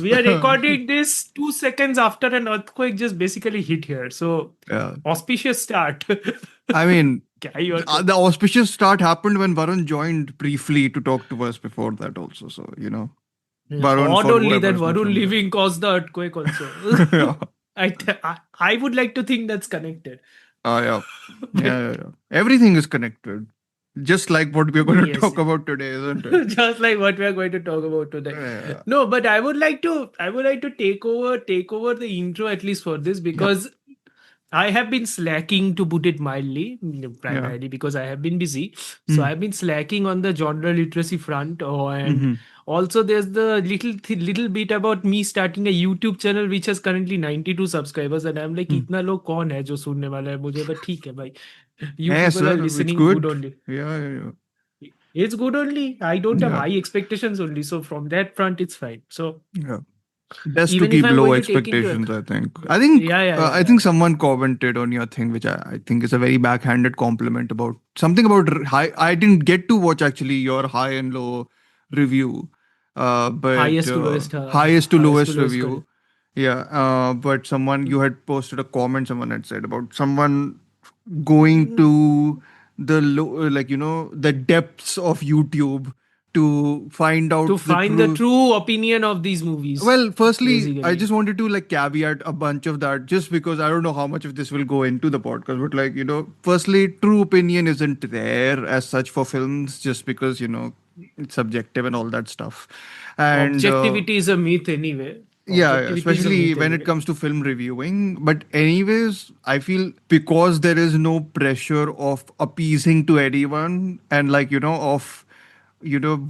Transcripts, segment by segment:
We are recording this 2 seconds after an earthquake just basically hit here. So, Yeah. auspicious start. I mean, क्या ही और क्या. the auspicious start happened when Varun joined briefly to talk to us before that also. So, Varun, Odd for only whoever that is not Varun familiar. leaving caused the earthquake also. Yeah. I would like to think that's connected. Yeah. But Yeah. Everything is connected. Just like what we're going to yes, talk about today, isn't it? just like what we are going to talk about today. Yeah. No, but I would like to take over the intro at least for this, Yep. because I have been slacking, to put it mildly, Yeah. primarily because I have been busy. So Mm. I've been slacking on the genre literacy front, and Mm-hmm. also there's the little bit about me starting a YouTube channel which has currently 92 subscribers, and I'm like, Mm. इतना लोग कौन है जो सुनने वाला है मुझे, but ठीक है भाई. You Hey, people are sir, it's listening, good good. only. Yeah. It's good only. I don't have Yeah. high expectations only, so from that front, it's fine. So Yeah. Best to even if keep I'm low going to take into expectations, I think. yeah, I think yeah, yeah, I yeah, think yeah. someone commented on your thing, which I think is a very backhanded compliment about something about high. I didn't get to watch actually your high and low review, but highest to Highest to lowest lowest call. review. Yeah, but someone you had posted a comment. Someone had said about someone going to the the depths of YouTube to find out To the find the truth. true opinion of these movies, Well, firstly, I basically. just wanted to like caveat a bunch of that just because I don't know how much of this will go into the podcast, but firstly, true opinion isn't there as such for films just because, it's subjective and all that stuff. And Objectivity is a myth anyway. yeah, Objectivity is a especially myth when it anyway. comes to film reviewing. But, anyways, I feel because there is no pressure of appeasing to anyone and,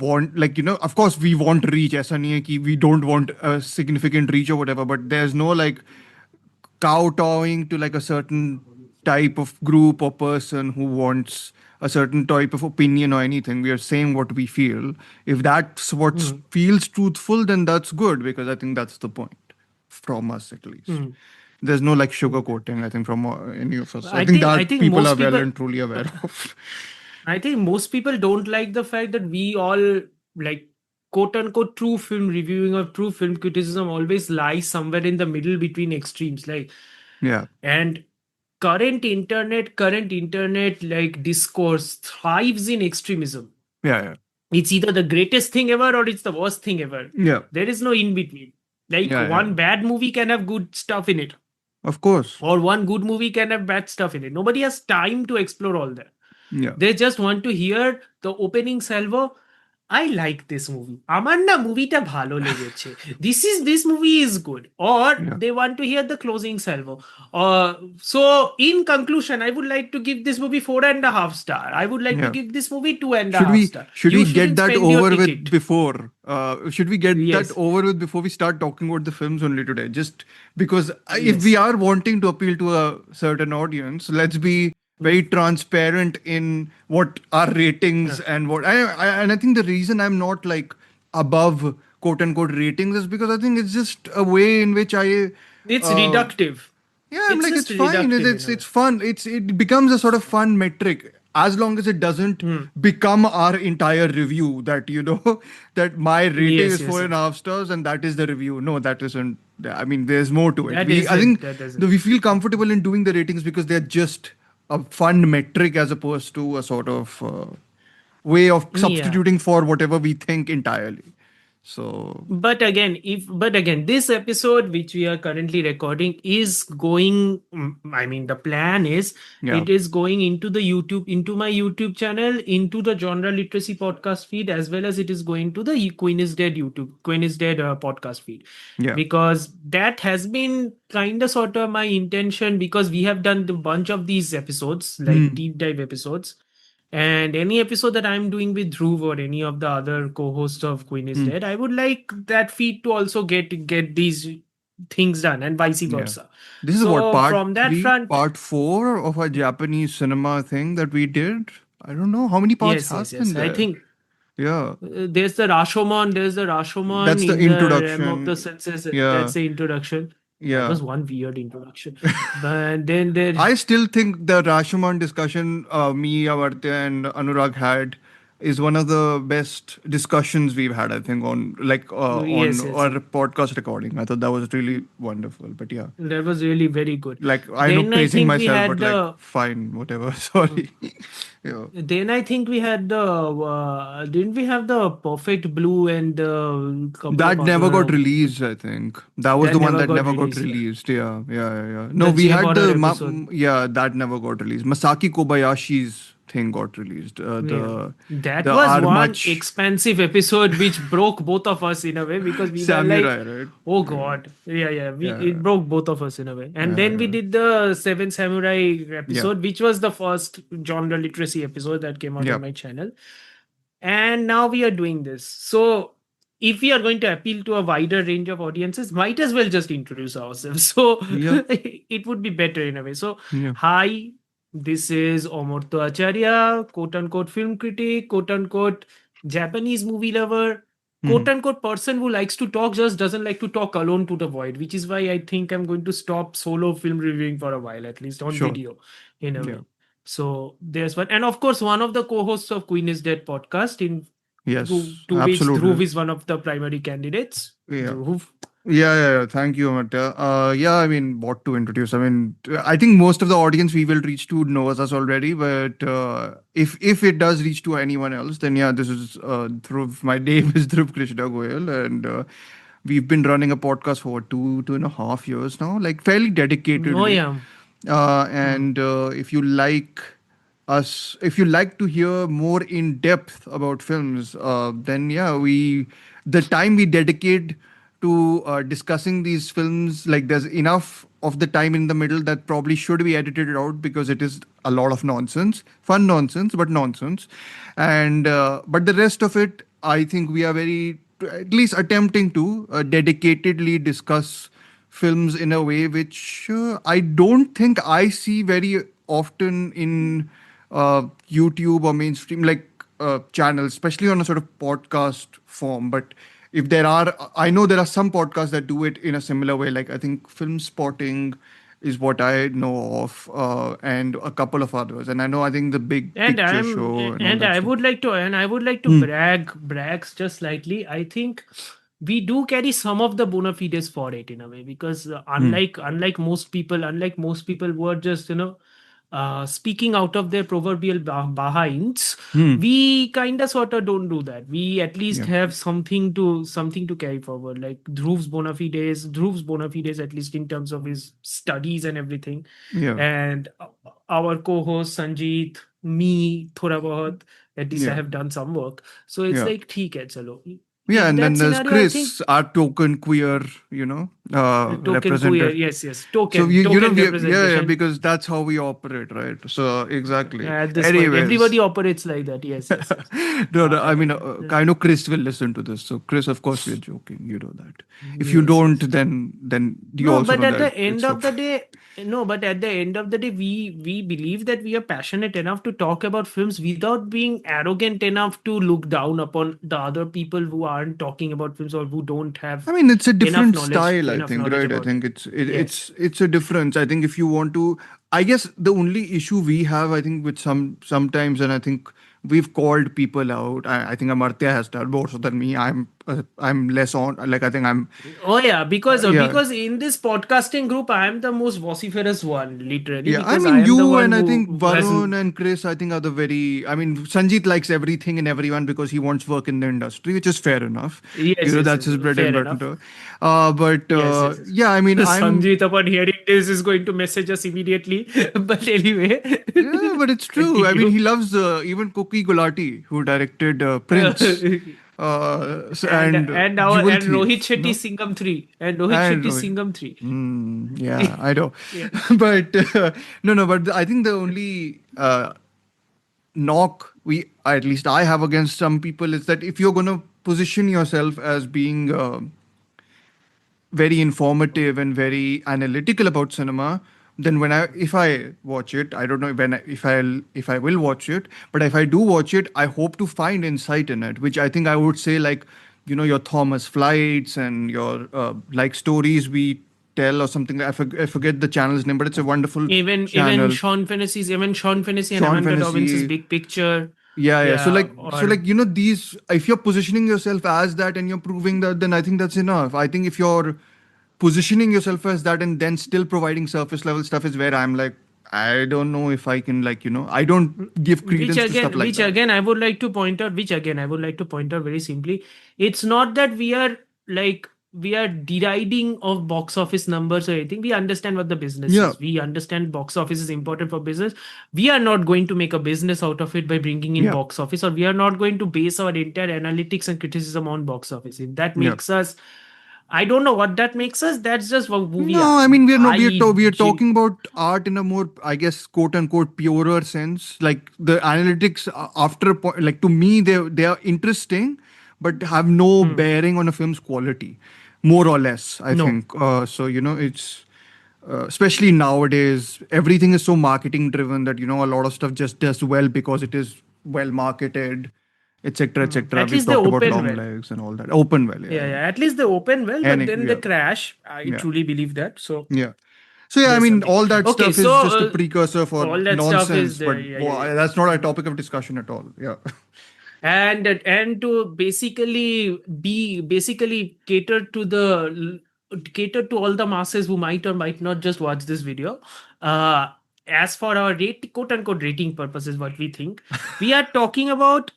want, of course, we want reach. ऐसा नहीं है कि we don't want a significant reach or whatever, but there's no like kowtowing to like a certain type of group or person who wants a certain type of opinion or anything. We are saying what we feel. If that's what Hmm. feels truthful, then that's good because I think that's the point from us at least. Hmm. There's no like Hmm. sugarcoating, I think, from any of us. I I think think I that think people most are well people and truly aware of. I think most people don't like the fact that we all, like, quote unquote, true film reviewing or true film criticism always lies somewhere in the middle between extremes. Like, Yeah. and current internet like discourse thrives in extremism. Yeah. It's either the greatest thing ever or it's the worst thing ever. Yeah. There is no in between. Like, Yeah. one bad movie can have good stuff in it, Of course. or one good movie can have bad stuff in it. Nobody has time to explore all that. Yeah. They just want to hear the opening salvo. I like this movie. আমার না মুভিটা ভালো লেগেছে. This movie is good. Or Yeah. they want to hear the closing salvo. So in conclusion, I would like to give this movie 4.5 star. I would like to Yeah. give this movie two and a Should half we star. should You we get shouldn't that spend your over with ticket. before? Should we get that Yes. over with before we start talking about the films only today? Just because if we Yes. are wanting to appeal to a certain audience, let's be very transparent in what our ratings and what and I think the reason I'm not like above quote unquote ratings is because I think it's just a way in which It's uh, reductive. yeah, I'm It's like just it's fine. reductive in It's a way. it's fun. It becomes a sort of fun metric as long as it doesn't Hmm. become our entire review. That that my rating Yes, is yes, four and a yes. half stars and that is the review. No, that isn't. I mean, there's more to it. That I isn't. think That isn't. we feel comfortable in doing the ratings because they're just a fun metric as opposed to a sort of way of Yeah. substituting for whatever we think entirely. So But again, this episode which we are currently recording is going, I mean, the plan is yeah, it is going into my YouTube channel, into the genre literacy podcast feed, as well as it is going to the Queen is Dead podcast feed, yeah, because that has been kind of sort of my intention, because we have done the bunch of these episodes, like Hmm. deep dive episodes. And any episode that I'm doing with Dhruv or any of the other co-hosts of Queen is Hmm. Dead, I would like that feed to also get these things done, and vice Yeah. versa. This is what, So part from that three, front, part four of a Japanese cinema thing that we did. I don't know how many parts yes, has yes, yes. been I there. think Yeah, there's the Rashomon that's the in the realm of the introduction. senses. Yeah, That's the introduction. That yeah. was one weird introduction. But then there, I still think the Rashomon discussion me, Amartya, and Anurag had is one of the best discussions we've had, I think, on Yes, yes, our yes. podcast recording. I thought that was really wonderful. But yeah, That was really very good. like I know Then I praising think we myself, had but like the fine, whatever. uh, Sorry. Yeah. then I think we had the didn't we have the Perfect Blue and couple of That never got other released, I think. That was that the one never that got never got released. Yeah, released. Yeah, yeah, yeah, yeah. No, the we J had horror episode. yeah, that never got released. Masaki Kobayashi's thing got released. Yeah, that The was are one much expensive episode which broke both of us in a way because we were like, samurai, right? "Oh Yeah, God, yeah, yeah." We yeah, it broke both of us in a way, and yeah, then we yeah. did the Seven Samurai Yeah. episode, which was the first genre literacy episode that came out on Yeah. my channel, and now we are doing this. So if we are going to appeal to a wider range of audiences, might as well just introduce ourselves. So Yeah. it would be better in a way. So Yeah. hi, this is Omurto Acharya, quote unquote film critic, quote unquote Japanese movie lover, quote Mhm. unquote person who likes to talk, just doesn't like to talk alone to the void, which is why I think I'm going to stop solo film reviewing for a while, at least on Sure. video in a Yeah. way. So there's one, and of course, one of the co-hosts of Queen is Dead podcast, in Yes. to which Dhruv Absolutely. is one of the primary candidates. Yeah. Dhruv. Yeah, yeah, yeah. Thank you, Amartya. Yeah, I mean, what to introduce? I mean, I think most of the audience we will reach to knows us already, but if it does reach to anyone else, then yeah, this is Dhruv. My name is Dhruv Krishna Goyal, and we've been running a podcast for what, 2.5 years now, like fairly Oh dedicatedly. yeah. Hmm. And if you like to hear more in depth about films, then yeah, the time we dedicate to discussing these films, like there's enough of the time in the middle that probably should be edited out because it is a lot of nonsense, fun nonsense, but nonsense. And but the rest of it, I think we are very, at least attempting to dedicatedly discuss films in a way which I don't think I see very often in YouTube or mainstream channels, especially on a sort of podcast form. But if there are, I know there are some podcasts that do it in a similar way. Like I think Film Spotting is what I know of, and a couple of others. And I know, I think the Big And Picture I'm Show and all and that I stuff. would like to and I would like to Hmm. brag just slightly. I think we do carry some of the bona fides for it in a way because Hmm. unlike most people who are just speaking out of their proverbial behinds, Hmm. we kind of sort of don't do that. We at least Yeah. have something to carry forward, like Dhruv's bona fides, at least in terms of his studies and everything, Yeah. and our co-host Sanjeet, me, thoda bahut, at least I Yeah. have done some work. So it's Yeah. like, theek hai, chalo. Yeah, In and then that there's scenario, I think Chris, our token queer, token queer, representative. yes, So token yeah, representation. because that's how we operate, right? So exactly. At this point, Anyways, everybody operates like that. Yes, yes, yes. no, no, I Uh, mean, I know Chris will listen to this. So Chris, of course, we're joking. You know that. If you yes, don't, yes. then you No, also but know at that the end it's of not. the day, no, but at the end of the day, we believe that we are passionate enough to talk about films without being arrogant enough to look down upon the other people who aren't talking about films or who don't I have mean, it's a enough different knowledge style, I enough think, knowledge right? I about think it. Yes. it's a difference. I think if you want to, I guess the only issue we have, I think, with sometimes, and I think we've called people out. I think Amartya has done more so than me. I'm less on. Like I think I'm, Oh yeah, yeah. because in this podcasting group, I am the most vociferous one, literally, Yeah, I because I mean, am the you one and I think who has. Varun and Chris, I think are the very. I mean, Sanjeet likes everything and everyone because he wants work in the industry, which is fair enough. Yes, yes, That's yes, his bread and fair enough. butter. But Yes, yes, yes. yeah, I mean, I'm. Sanjeet, upon hearing this, is going to message us immediately. But anyway, Yeah, but it's true. I mean, continue. he loves even Cookie Gulati, who directed Prince, and Jewel And Rohit Thief, Shetty Singham 3 and Rohit and Shetty Rohit. Singham 3. Yeah, I know. Yeah. But no, but I think the only knock at least I have against some people is that if you're going to position yourself as being very informative and very analytical about cinema, then if I watch it, I don't know if I will watch it, but if I do watch it, I hope to find insight in it, which I think I would say, like, your Thomas Flights and your like stories we tell or something. I forget the channel's name, but it's a wonderful Even channel. Sean Fantasy's even Sean Fantasy and Sean Amanda Dobbins's Fantasy, Big Picture. Yeah. So Yeah, like, or these, if you're positioning yourself as that and you're proving that, then I think that's enough. I think if you're positioning yourself as that and then still providing surface level stuff is where I'm like, I don't know if I can, like, I don't give credence to stuff like which that. again I would like to point out, very simply, it's not that we are like we are deriding of box office numbers or anything. We understand what the business Yeah. is. We understand box office is important for business. We are not going to make a business out of it by bringing in Yeah. box office, or we are not going to base our entire analytics and criticism on box office. If that Yeah. makes us, I don't know what that makes us. That's just who we No, are. I mean we are not. I We are talking about art in a more, I guess, quote unquote, purer sense. Like the analytics, after a point, like to me, they are interesting, but have no Hmm. bearing on a film's quality, more or less. I No. think. So it's especially nowadays, everything is so marketing driven that a lot of stuff just does well because it is well marketed, etc., etc. At We've least they talked about open long well. legs and all that. Open well, yeah, Yeah, yeah. yeah. At least they open well, but And then they yeah, crash. I yeah. truly believe that. So Yeah. So yeah, I there's mean, something. all that Okay, stuff so is just a precursor for all that stuff is nonsense, there. but Yeah, yeah, yeah. that's not a Mm. topic of discussion at all. Yeah. And to basically cater to all the masses who might or might not just watch this video. Uh, as for our quote unquote rating purposes, what we think, we are talking about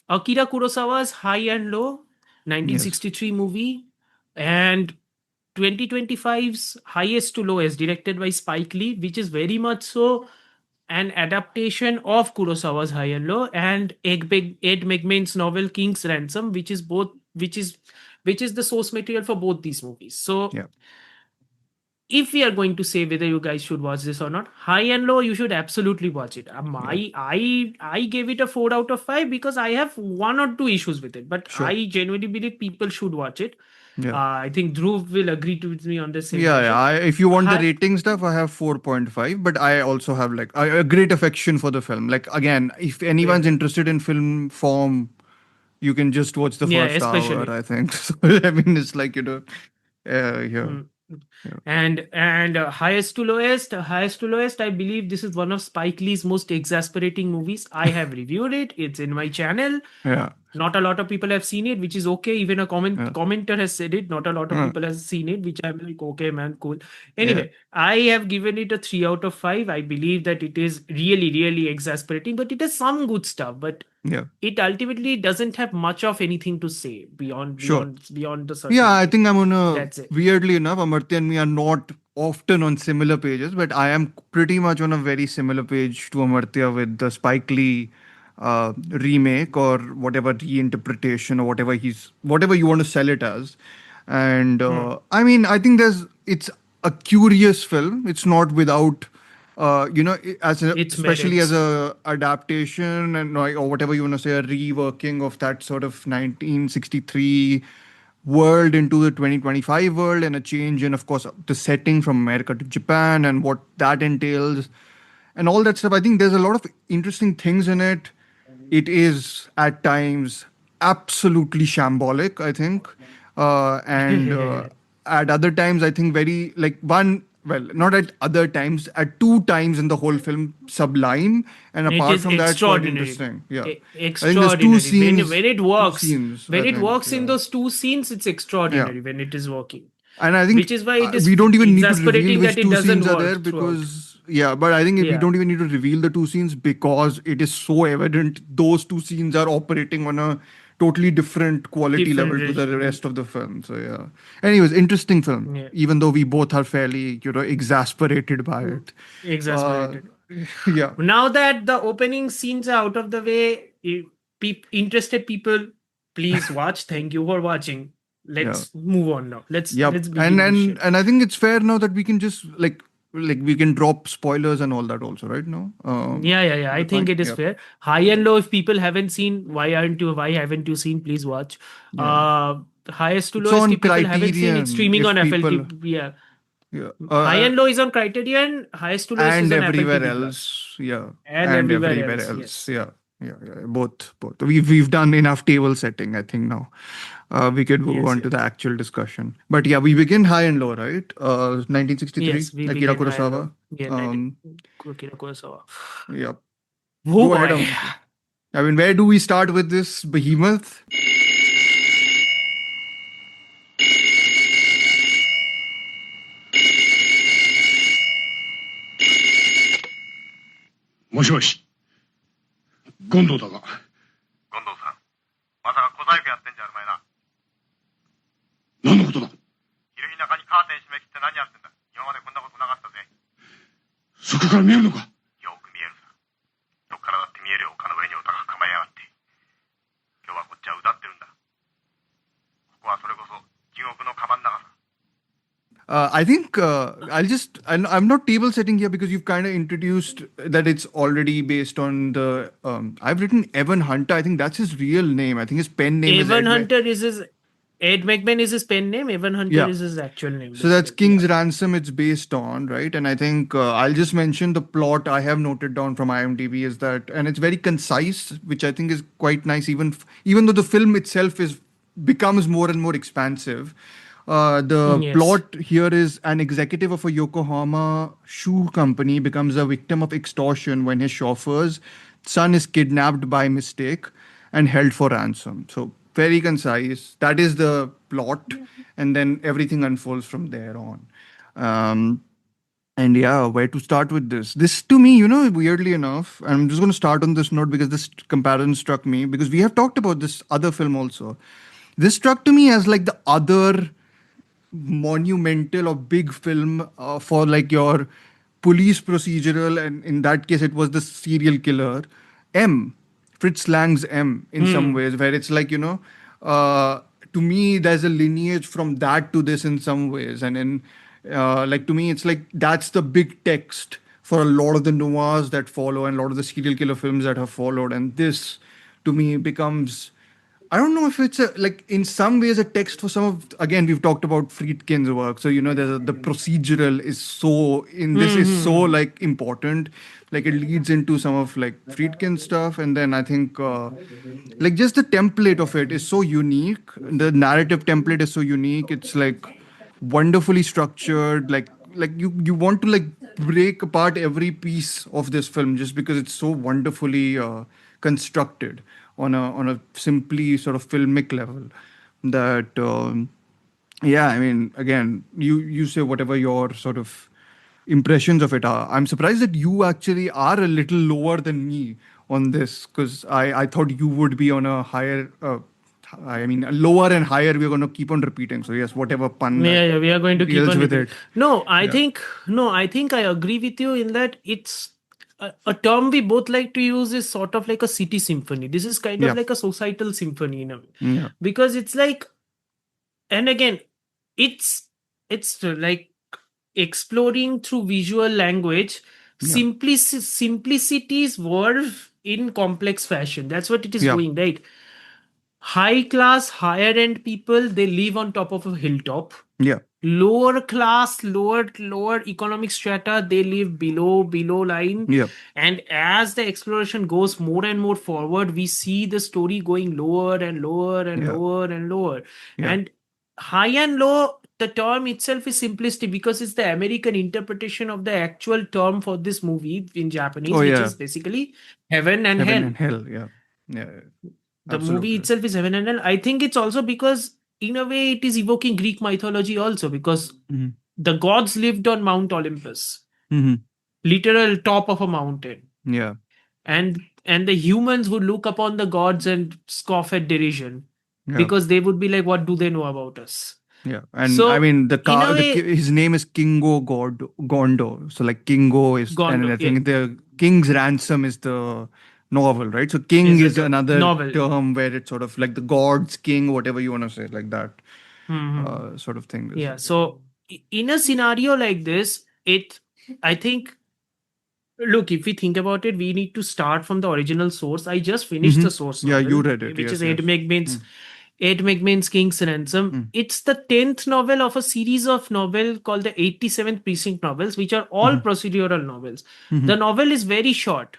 Akira Kurosawa's High and Low, Yes. 1963 movie, and 2025's Highest to Lowest, directed by Spike Lee, which is very much so an adaptation of Kurosawa's High and Low, and Ed McBain's novel King's Ransom, which is the source material for both these movies. So Yeah. if we are going to say whether you guys should watch this or not, High and Low, you should absolutely watch it. Yeah. I gave it a 4 out of 5 because I have one or two issues with it, but Sure. I genuinely believe people should watch it. Yeah. I think Dhruv will agree to with me on the same Yeah, yeah. portion. If you want the Hi, rating stuff, I have 4.5, but I also have like a great affection for the film. Like again, if anyone's yeah, interested in film form, you can just watch the yeah, first hour, especially. I think. So, I mean, it's like, yeah. Hmm. Yeah. And highest to lowest, I believe this is one of Spike Lee's most exasperating movies. I have reviewed it. It's in my channel. Yeah. Not a lot of people have seen it, which is okay. Even a Yeah. commenter has said it. Not a lot of Yeah. people has seen it, which I'm like, okay, man, cool. Yeah. Anyway, I have given it a 3 out of 5. I believe that it is really, really exasperating, but it has some good stuff. But Yeah. it ultimately doesn't have much of anything to say Sure. beyond the Yeah, certain I thing. think I'm on a, That's it. weirdly enough, Amartya and me are not often on similar pages, but I am pretty much on a very similar page to Amartya with the Spike Lee remake or whatever reinterpretation or whatever you want to sell it as. And Hmm. I mean, I think it's a curious film. It's not without Its especially as merits. a adaptation and like, or whatever you want to say, a reworking of that sort of 1963 world into the 2025 world, and a change in, of course, the setting from America to Japan and what that entails and all that stuff. I think there's a lot of interesting things in it. It is at times absolutely shambolic, I think, and at other times, I think very like one. Well, not at other times, at two times in the whole film, sublime, and It apart is from that, quite extraordinary. interesting. Yeah, I think there's Extraordinary. two When it scenes. works in Yeah, those two scenes, it's yeah. extraordinary when it is working. And I Which think is why it is we don't even need to reveal exasperating that which it two doesn't scenes are there work throughout. because, yeah, but I think we Yeah, don't even need to reveal the two scenes because it is so evident those two scenes are operating on a totally different quality different level to the regime. rest of the film. So, yeah. Anyways, interesting film, Yeah, even though we both are fairly, exasperated by mm, it. Uh, exasperated. yeah, Now that the opening scenes are out of the way, interested people, please watch. Thank you for watching. yeah. Let's move on now. Yep. Let's And begin this and shit. and I think it's fair now that we can just like we can drop spoilers and all that also, right? No? Yeah, yeah, yeah. Is I that think fine? it is Yep. fair. High and low. If people haven't seen, why haven't you seen? Please watch. Yeah. Uh, highest to It's lowest. on If people haven't seen, it's Criterion streaming if on people, FLT. Yeah. yeah, High and low is on Criterion. Highest to lowest is and on Apple everywhere TV Plus, else, yeah, and and everywhere everywhere else. else, Yes. yeah, yeah. Both. We've done enough table setting, I think now. We could move Yes. on to Yes. the actual discussion. But yeah, we begin high and low, right? 1963, Yes. We Akira begin high and low. Kurosawa. Yeah. 19. Um, Akira Kurosawa. yeah. Oh Go ahead, boy. Amartya. I mean, where do we start with this behemoth? Moshi, 権藤だが。権藤さん、まさか小細工やってんじゃあるまいな。何のことだ。昼日中にカーテン閉め切って何やってんだ。今までこんなことなかったぜ。そこから見えるのか。よく見えるさ。どっからだって見えるよ、丘の上にお高く構えやがって。今日はこっちはうだってるんだ。ここはそれこそ地獄のカバン長さ。I think I'm not table setting here because you've kind of introduced that it's already based on the. I've written Evan Hunter. I think that's his real name. I think his pen name is Evan Hunter is his. Ed McBain is his pen name. Evan Hunter is his actual name. So that's King's Ransom it's based on, right? And I think I'll just mention the plot I have noted down from IMDb is that, and it's very concise, which I think is quite nice, even though the film itself becomes more and more expansive. The Yes. plot here is an executive of a Yokohama shoe company becomes a victim of extortion when his chauffeur's son is kidnapped by mistake and held for ransom. So very concise. That is the plot, and then everything unfolds from there on. And yeah, where to start with this? This to me, weirdly enough, and I'm just going to start on this note because this comparison struck me because we have talked about this other film also. This struck to me as like the other monumental or big film for like your police procedural, and in that case it was the serial killer M, Fritz Lang's M, in some ways, where it's like to me there's a lineage from that to this in some ways, and in like to me it's like that's the big text for a lot of the noirs that follow and a lot of the serial killer films that have followed, and this to me becomes, I don't know if it's like in some ways a text for some of, again, we've talked about Friedkin's work. So, there's the procedural is so, in this is so like important. Like it leads into some of like Friedkin's stuff. And then I think like just the template of it is so unique. The narrative template is so unique. It's like wonderfully structured. Like you want to like break apart every piece of this film just because it's so wonderfully constructed on a simply sort of filmic level that yeah, I mean, again, you say whatever your sort of impressions of it are. I'm surprised that you actually are a little lower than me on this because I thought you would be on a higher I mean lower and higher we're going to keep on repeating, so yes, whatever pun Yeah, we are going to keep deals on with repeating. it. No, I think I agree with you in that it's a term we both like to use is sort of like a city symphony. This is kind Yeah. of like a societal symphony in a way. Yeah. Because it's like, and again, it's like exploring through visual language Yeah. simplicities verve in complex fashion. That's what it is Yeah. doing, right? High class, higher end people, they live on top of a hilltop. Yeah. Lower class, lower economic strata, they live below line. Yeah. And as the exploration goes more and more forward, we see the story going lower and lower and Yeah. lower and lower. Yeah. And high and low, the term itself is simplistic because it's the American interpretation of the actual term for this movie in Japanese, Oh, which yeah. is basically heaven and Heaven hell. and hell. Yeah. Yeah. The Absolutely. movie itself is heaven and hell. I think it's also because, in a way, it is evoking Greek mythology also because Mhm. the gods lived on Mount Olympus, Mhm. literal top of a mountain, Yeah. and the humans would look upon the gods and scoff at derision Yeah. because they would be like, "What do they know about us?" Yeah, and So, I mean in a way- his name is Gondo. So like Kingo is, and Gondo, I think the King's Ransom is the novel, right? So King Is the is another novel. term where it's sort of like the god's king, whatever you want to say, like that Mhm. sort of thing. Yeah. So, in a scenario like this, I think, look, if we think about it, we need to start from the original source. I just finished the source Yeah, novel, you read it, which yes, is yes. Ed McBain's King's Ransom. It's the 10th novel of a series of novels called the 87th Precinct novels, which are all procedural novels. The novel is very short.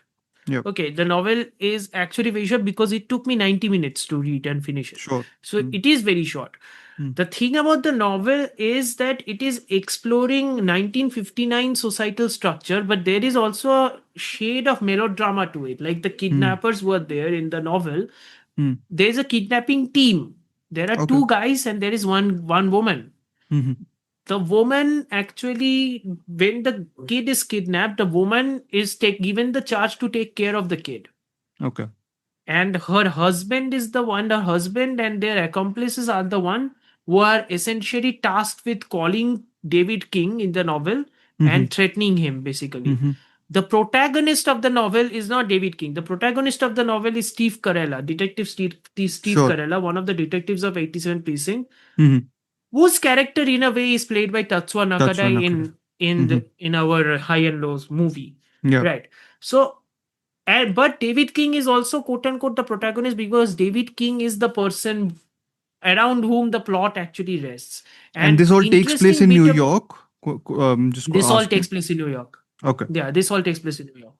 Yep. Okay, the novel is actually very short because it took me 90 minutes to read and finish it. Sure. So it is very short. The thing about the novel is that it is exploring 1959 societal structure, but there is also a shade of melodrama to it. Like the kidnappers were there in the novel. There's a kidnapping team. There are Okay. two guys and there is one woman. The woman actually, when the kid is kidnapped, the woman is given the charge to take care of the kid. Okay. And her husband is her husband and their accomplices are the one who are essentially tasked with calling David King in the novel and threatening him, basically. The protagonist of the novel is not David King. The protagonist of the novel is Steve Carella, Detective Steve Sure. Carella, one of the detectives of 87 Precinct, Mhm. whose character in a way is played by Tatsuya Nakadai Nakada. in our High and Lows movie. Yeah. Right. So, but David King is also quote unquote the protagonist because David King is the person around whom the plot actually rests. And this all takes place interesting in bit New of York. Just this all takes asking. place in New York. Okay. Yeah, this all takes place in New York.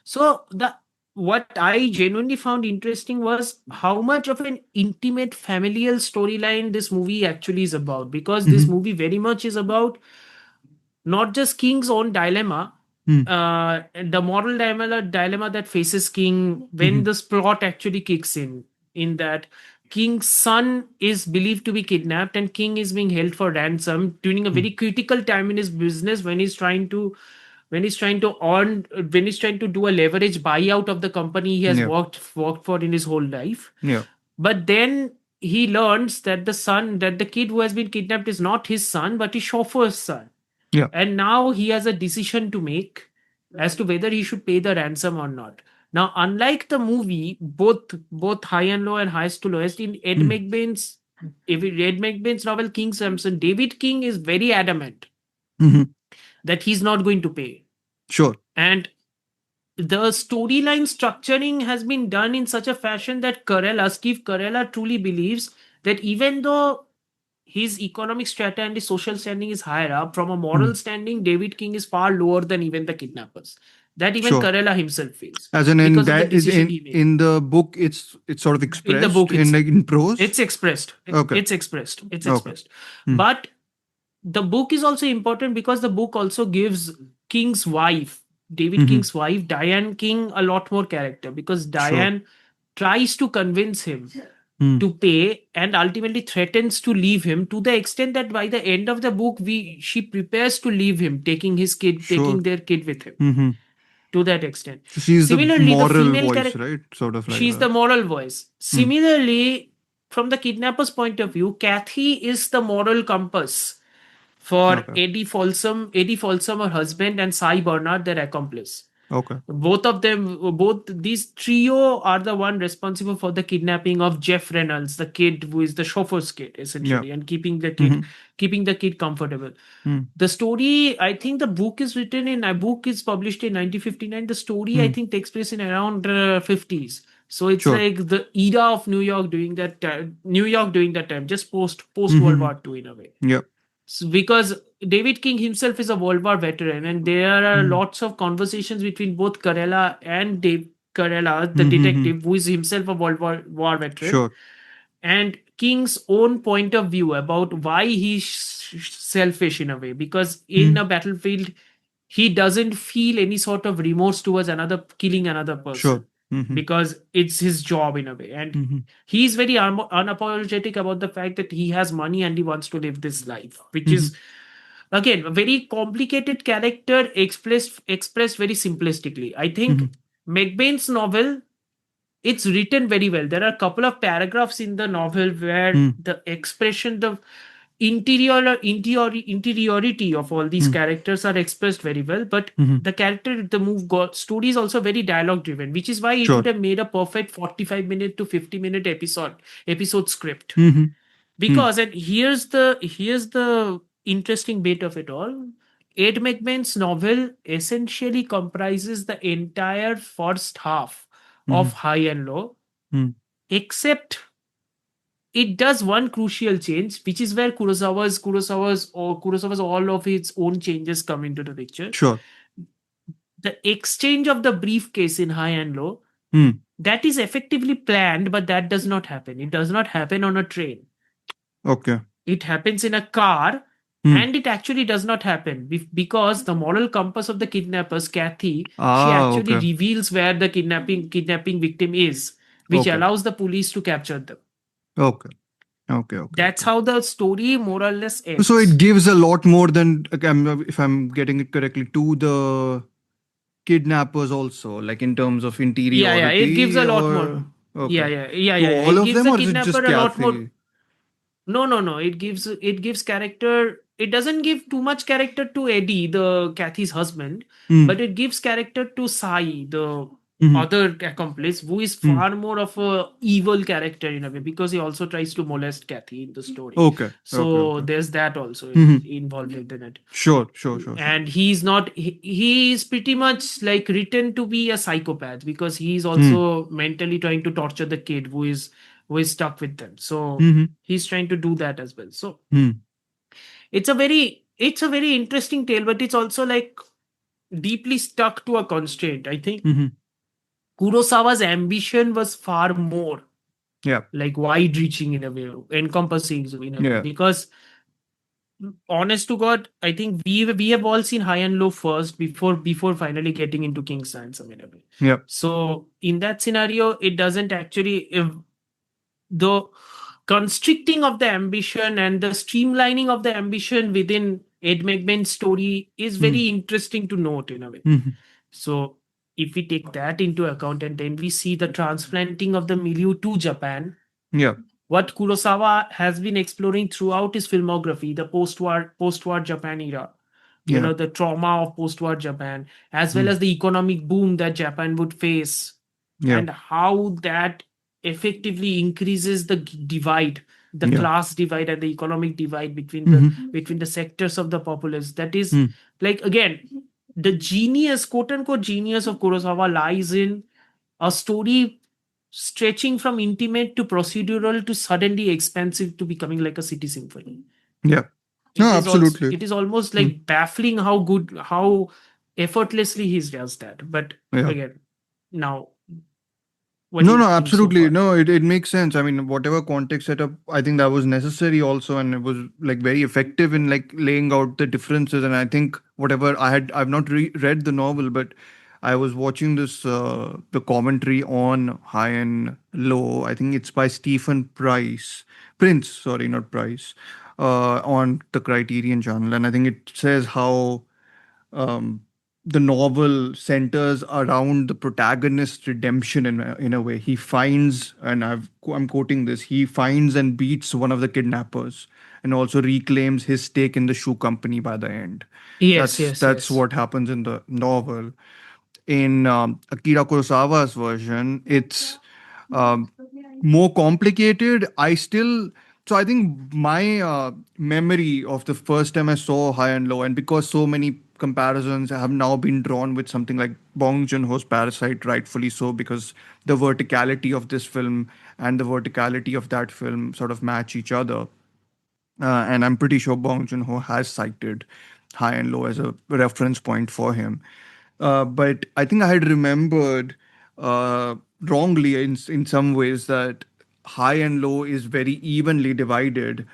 So what I genuinely found interesting was how much of an intimate familial storyline this movie actually is about, because this movie very much is about not just King's own dilemma, the moral dilemma that faces King when this plot actually kicks in that King's son is believed to be kidnapped and King is being held for ransom during a very critical time in his business when he's trying to do a leverage buyout of the company he has Yeah. worked for in his whole life. Yeah. But then he learns that the kid who has been kidnapped is not his son but his chauffeur's son. Yeah. And now he has a decision to make as to whether he should pay the ransom or not. Now, unlike the movie, both High and Low and Highest to Lowest, in Ed McBain's novel King Samson, David King is very adamant that he's not going to pay. Sure. And the storyline structuring has been done in such a fashion that Steve Carella truly believes that even though his economic strata and his social standing is higher up, from a moral standing, David King is far lower than even the kidnappers. That even Sure. Carella himself feels. As in because of the that is decision he made. in the book, it's sort of expressed In the book, in prose. it's expressed. Okay. It's expressed. It's Okay. expressed. But the book is also important because the book also gives King's wife, David King's wife, Diane King, a lot more character, because Diane tries to convince him to pay and ultimately threatens to leave him, to the extent that by the end of the book she prepares to leave him, taking their kid with him. To that extent. So she's Similarly, the moral female voice, character, right? Sort of like she's that. the moral voice. Similarly, from the kidnapper's point of view, Kathy is the moral compass for Okay. Eddie Folsom, her husband, and Cy Bernard, their accomplice. Okay. Both these trio are the one responsible for the kidnapping of Jeff Reynolds, the kid who is the chauffeur's kid, essentially, and keeping the kid comfortable. The story, I think the book is published in 1959. The story, I think, takes place in around 50s. So it's like the era of New York during that time, just post World War II in a way. Yeah. Because David King himself is a World War veteran, and there are lots of conversations between both Carella and Dave Carella, the detective, who is himself a World War veteran, Sure. and King's own point of view about why he's selfish in a way. Because in a battlefield, he doesn't feel any sort of remorse towards killing another person. Sure. Because it's his job in a way, and he's very unapologetic about the fact that he has money and he wants to live this life, which is again a very complicated character expressed very simplistically. I think McBain's novel, it's written very well. There are a couple of paragraphs in the novel where the expression, the interiority of all these characters are expressed very well, but the story is also very dialogue driven, which is why it would have made a perfect 45-minute to 50-minute episode script. Because and here's the interesting bit of it all. Ed McBain's novel essentially comprises the entire first half of High and Low, except it does one crucial change, which is where Kurosawa's all of its own changes come into the picture. Sure. The exchange of the briefcase in High and Low, that is effectively planned, but that does not happen. It does not happen on a train. Okay. it happens in a car, and it actually does not happen because the moral compass of the kidnappers, Kathy, she actually Okay. reveals where the kidnapping victim is, which Okay. allows the police to capture them. Okay. Okay. That's how the story more or less So it ends. gives a lot more than, okay, if I'm getting it correctly, to the kidnappers also, like in terms of Yeah, it gives a interiority, lot more. or okay, to Yeah. all It of gives them, the or is it kidnapper just a lot more. Kathy? No. It gives character. It doesn't give too much character to Eddie, the Kathy's husband, Hmm. but it gives character to Sai, the Mhm. other accomplice, who is Hmm. far more of a evil character in a way because he also tries to molest Kathy in the story. Okay. So Okay. there's that also Mhm. involved in it. Sure. And he's not. He is pretty much like written to be a psychopath because he's Hmm. also mentally trying to torture the kid who is stuck with them. So Mhm. he's trying to do that as well. So Hmm. it's a very interesting tale, but it's also like deeply stuck to a constraint. I think Mhm. Kurosawa's ambition was far more Yeah. like wide reaching in a way, encompassing in a way, Yeah. because honest to God, I think we have all seen High and Low first before finally getting into King's Ransom in a way. Yeah. So in that scenario, it doesn't actually, if the constricting of the ambition and the streamlining of the ambition within Ed McBain's story is Hmm. very interesting to note in a way. Mhm. So if we take that into account and then we see the transplanting of the milieu to Japan, Yeah. what Kurosawa has been exploring throughout his filmography, the post-war Japan era, Yeah. the trauma of post-war Japan, as well Hmm. as the economic boom that Japan would face, Yeah. and how that effectively increases the divide, the Yeah. class divide and the economic divide between the Mhm. between the sectors of the populace. That is, Hmm. like, again, the genius, quote unquote genius of Kurosawa lies in a story stretching from intimate to procedural to suddenly expansive to becoming like a city symphony. Yeah. No, It is also absolutely. it is almost Hmm. like baffling how effortlessly he does that. But Yeah. again, now, what do No, you think so absolutely. far? No, it makes sense. I mean, whatever context setup, I think that was necessary also, and it was like very effective in like laying out the differences. And I think whatever I've not read the novel, but I was watching this the commentary on High and Low. I think it's by Stephen Prince, sorry, not Price, on the Criterion Channel, and I think it says how um, the novel centers around the protagonist's redemption in a way. He finds, and I'm quoting this, he finds and beats one of the kidnappers and also reclaims his stake in the shoe company by the end. That's Yes. what happens in the novel. In Akira Kurosawa's version, it's um, more complicated. So I think my memory of the first time I saw High and Low, and because so many comparisons have now been drawn with something like Bong Joon-ho's Parasite, rightfully so, because the verticality of this film and the verticality of that film sort of match each other. And I'm pretty sure Bong Joon-ho has cited High and Low as a reference point for him. But I think I had remembered wrongly in some ways that High and Low is very evenly divided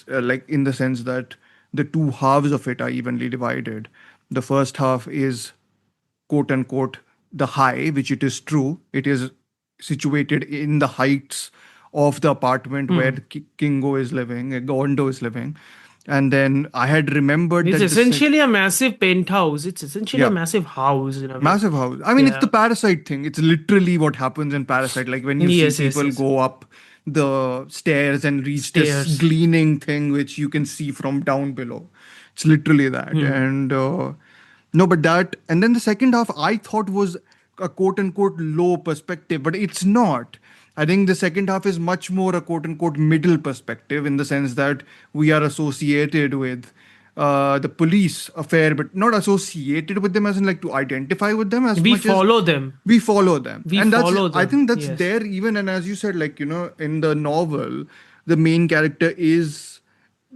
like in the sense that the two halves of it are evenly divided. The first half is quote unquote the high, which it is true. It is situated in the heights of the apartment where Hmm. Kingo is living, Gondo is living. And then I had remembered It's that essentially a massive penthouse. It's essentially a yeah, massive house in a way. massive house. I mean, it's the Yeah. Parasite thing. It's literally what happens in Parasite. Like when you see people Yes. go up the stairs and reach this Stairs. gleaming thing, which you can see from down below. It's literally that. Hmm. And no, but that, and then the second half I thought was a quote unquote low perspective, but it's not. I think the second half is much more a quote unquote middle perspective in the sense that we are associated with the police affair, but not associated with them as in like to identify with them as We much as follow them. we follow them. We And that's, follow I them. think that's Yes. there even. And as you said, like, in the novel, the main character is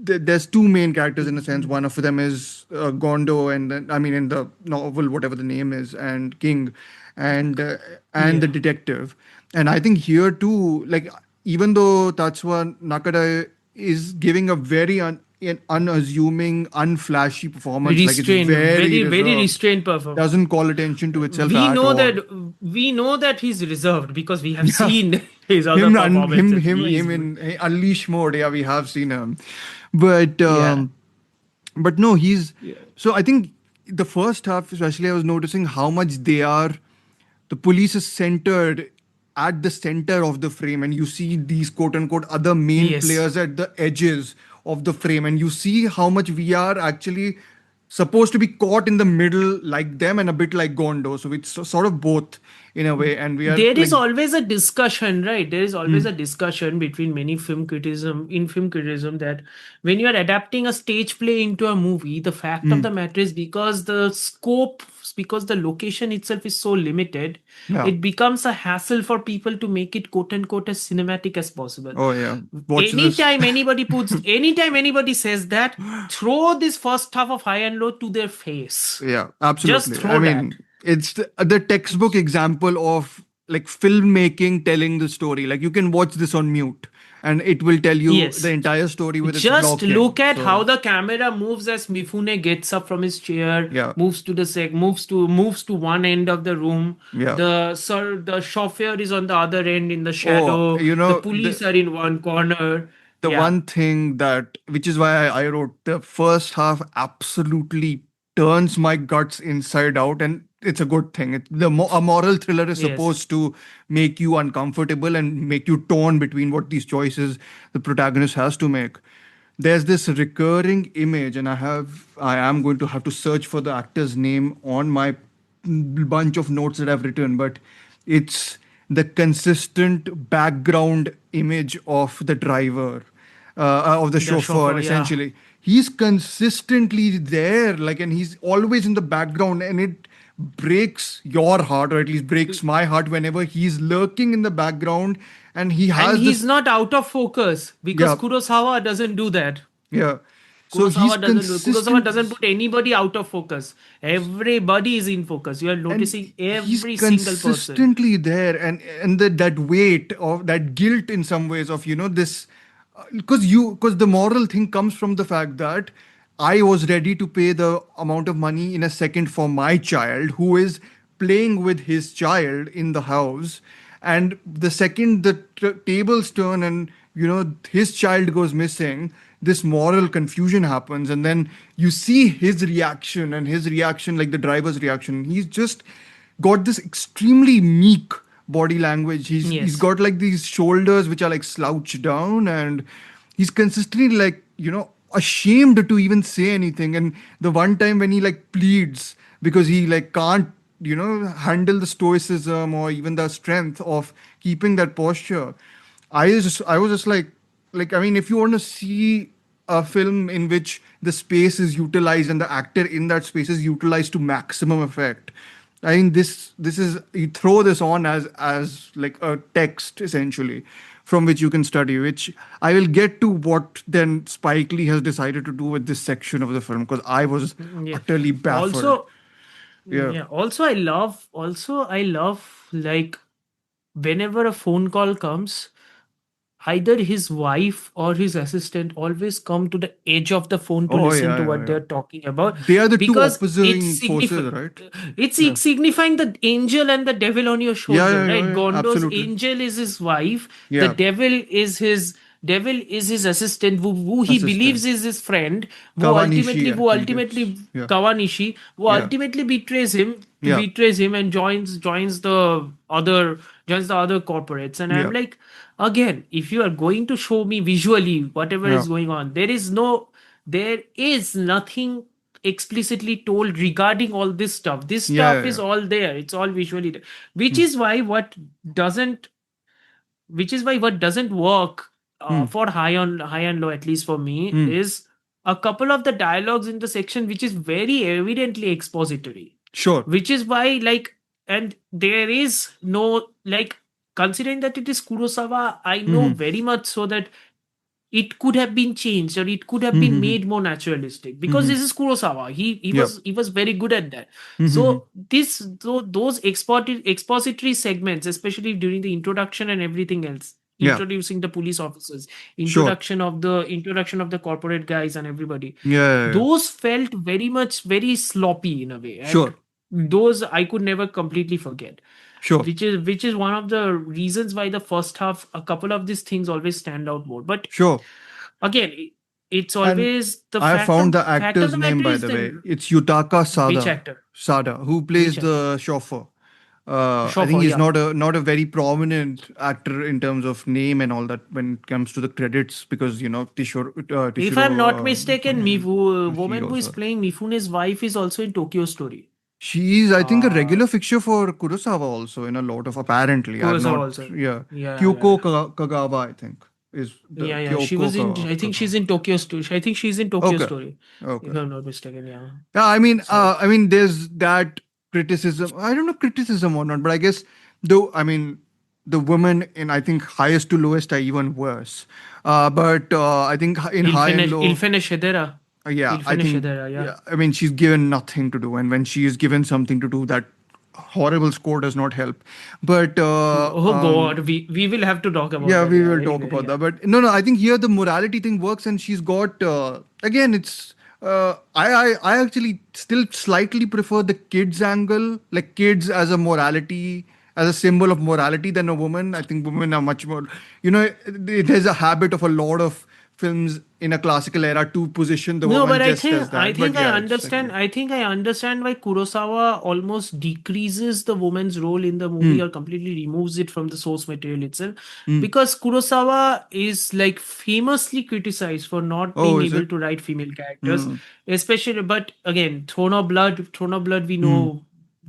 there's two main characters in a sense. One of them is Gondo, and then I mean in the novel, whatever the name is, and King, and the Yeah. detective. And I think here too, like even though Tatsuya Nakada is giving a very an unassuming, unflashy performance. Like it's Restrained, very very reserved. restrained performance. Doesn't call attention to itself We at know all. that we know that he's reserved because we have Yeah. seen his other performances. He is Him good. in Unleash mode. Yeah, we have seen him, but Yeah. no, he's. Yeah. So I think the first half, especially, I was noticing how much they are. The police is centered at the center of the frame, and you see these quote unquote other main Yes. players at the edges of the frame, and you see how much we are actually supposed to be caught in the middle like them and a bit like Gondo. So it's sort of both in a way, and we are There like, is always a discussion, right? There is always a discussion between many film criticism, that when you are adapting a stage play into a movie, the fact of the matter is, because the scope, because the location itself is so limited, yeah, it becomes a hassle for people to make it quote unquote as cinematic as possible. oh yeah, watch this. Anytime anybody says that, throw this first half of High and Low to their face. Yeah, Just absolutely. I throw that. mean, it's the textbook example of like filmmaking telling the story. Like you can watch this on mute and it will tell you the Yes. entire story with its Just look blocking. at how So the camera moves as Mifune gets up from his chair, yeah, moves to the moves to one end of the room. yeah. The chauffeur is on the other end in the Oh, shadow. you The know, police are in one corner. the Yeah. one thing that, which is why I wrote the first half absolutely turns my guts inside out, and it's a good thing. A moral thriller is Yes. supposed to make you uncomfortable and make you torn between what these choices the protagonist has to make. There's this recurring image, and I am going to have to search for the actor's name on my bunch of notes that I've written, but it's the consistent background image of the driver, of the The chauffeur, chauffeur, yeah. essentially. He's consistently there, like, and he's always in the background, and it breaks your heart, or at least breaks my heart, whenever he's lurking in the background, and he And has he's this, not out of focus because yeah, Kurosawa doesn't do that. yeah. So he's Kurosawa consistent, doesn't put anybody out of focus. Everybody is in focus. You are and noticing he's every single person. consistently there, and that weight of that guilt in some ways of this, because the moral thing comes from the fact that I was ready to pay the amount of money in a second for my child who is playing with his child in the house, and the second the tables turn and his child goes missing, this moral confusion happens, and then you see his reaction, and his reaction, like the driver's reaction, he's just got this extremely meek body language. He's Yes. got like these shoulders which are like slouched down, and he's consistently like ashamed to even say anything. And the one time when he like pleads because he like can't handle the stoicism or even the strength of keeping that posture, I was just like, I mean, if you want to see a film in which the space is utilized and the actor in that space is utilized to maximum effect, I mean, this is, you throw this on as like a text essentially from which you can study, which I will get to what then Spike Lee has decided to do with this section of the film, because I was Yeah. utterly baffled. Also, Yeah. yeah. Also I love like whenever a phone call comes, either his wife or his assistant always come to the edge of the phone to Oh listen yeah, to yeah, what yeah. they're talking about, They are the two because opposing forces, right? Yeah. signifying the angel and the devil on your Yeah, shoulder, yeah, yeah, right? yeah. Gondo's Absolutely. angel is his wife, the Yeah. devil is his assistant, who he believes Assistant. is his friend, Kawanishi, I think it's. Yeah. Kawanishi, who Yeah. ultimately Yeah. betrays him and joins the other corporates. And I'm Yeah. like, again, if you are going to show me visually whatever Yeah. is going on, there is nothing explicitly told regarding all this stuff. This Yeah. stuff Yeah. is Yeah. all there, it's all visually there. which Hmm. is why what doesn't which is why what doesn't work Hmm. for high and low, at least for me, Hmm. is a couple of the dialogues in the section which is very evidently expository, Sure. which is why, like, and there is no, like, considering that it is Kurosawa, I know Hmm. very much so that it could have been changed, or it could have Hmm. been Hmm. made more naturalistic, because Hmm. this is Kurosawa. Yep. He was very good at that. Hmm. So those expository segments, especially during the introduction and everything else, Yeah. introducing the police officers, Sure. introduction of the corporate guys and everybody. Yeah. Those felt very sloppy in a way, and Sure. those I could never completely forget. Sure. Which is one of the reasons why the first half, a couple of these things always stand out more. But Sure. again, it's And always the I found the fact of actor's the name, matter by is the way. then It's Yutaka which Sada. actor? Sada, who plays Which the chauffeur. I think chauffeur, he's yeah. not a very prominent actor in terms of name and all that when it comes to the credits, because If I'm not Tishiro mistaken, he woman who is also, playing Mifune's wife is also in Tokyo Story. she is, I think, a Uh, regular fixture for Kurosawa also in a lot of, apparently. I've Kurosawa not, also. yeah. Yeah. Kagawa, I think, is the Yeah. She was in. I think Kagawa. she's in Tokyo Story. I think she's in Tokyo Okay. Story. Okay. If I'm not mistaken, yeah. Yeah, So I mean, there's that criticism. I don't know criticism or not, but I guess though, I mean, the women in, I think, highest to lowest are even worse. But I think in high and low, Il finish Hedera. yeah, Il I finish think, Hedera, yeah. yeah, I mean, she's given nothing to do, and when she is given something to do, that horrible score does not help. But Oh God, we will have to talk about yeah, that. we Yeah. will talk Anyway, about yeah. that. But no, I think here the morality thing works, and she's got again. It's I actually still slightly prefer the kids angle, like kids as a morality, as a symbol of morality, than a woman. I think women are much more. There's a habit of a lot of films in a classical era to position the No, woman but just as I that. But think I yeah, it's like, understand. I think I understand why Kurosawa almost decreases the woman's role in the hmm, movie or completely removes it from the source material itself. hmm. Because Kurosawa is like famously criticized for not Oh, being is able it? to write female characters, Hmm, especially. But again, Throne of Blood, hmm.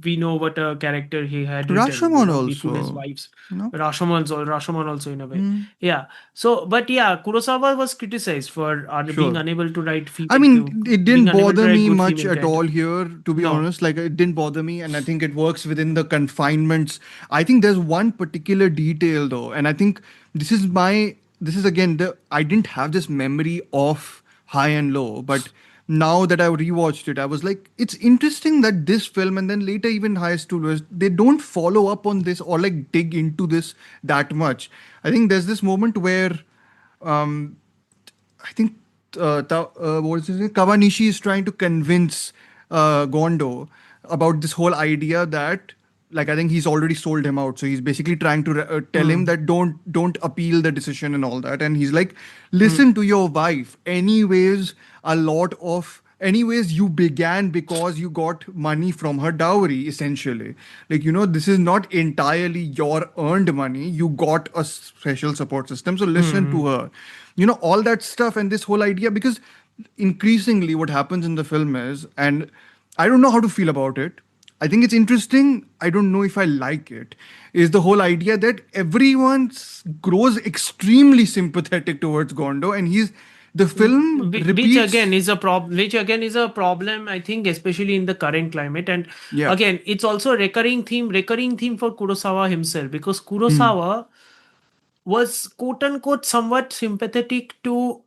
we know what a character he had written. Rashomon Mifune's also, wives. no? Rashomon also in a way. Hmm. Yeah. So, but yeah, Kurosawa was criticized for being Sure. unable to write I mean, it being didn't unable to bother write me good much female at all characters. here, to be No. honest. Like, it didn't bother me, and I think it works within the confinements. I think there's one particular detail though, and I think this is again the I didn't have this memory of high and low, but now that I rewatched it, I was like, it's interesting that this film and then later even highest to lowest, they don't follow up on this or like dig into this that much. I think there's this moment where um I think what is his name? Kawanishi is trying to convince Gondo about this whole idea that, like, I think he's already sold him out. So he's basically trying to tell him Mm, that don't appeal the decision and all that. And he's like, mm, listen to your wife. Anyways, you began because you got money from her dowry, essentially. Like, this is not entirely your earned money. You got a special support system. So listen to mm. her. All that stuff and this whole idea, because increasingly what happens in the film is, and I don't know how to feel about it. I think it's interesting. I don't know if I like it. Is the whole idea that everyone grows extremely sympathetic towards Gondo, and the film Which again repeats. is a problem. Which again is a problem. I think, especially in the current climate, and Yeah. again, it's also a recurring theme for Kurosawa himself, because Hmm. Kurosawa was quote unquote somewhat sympathetic to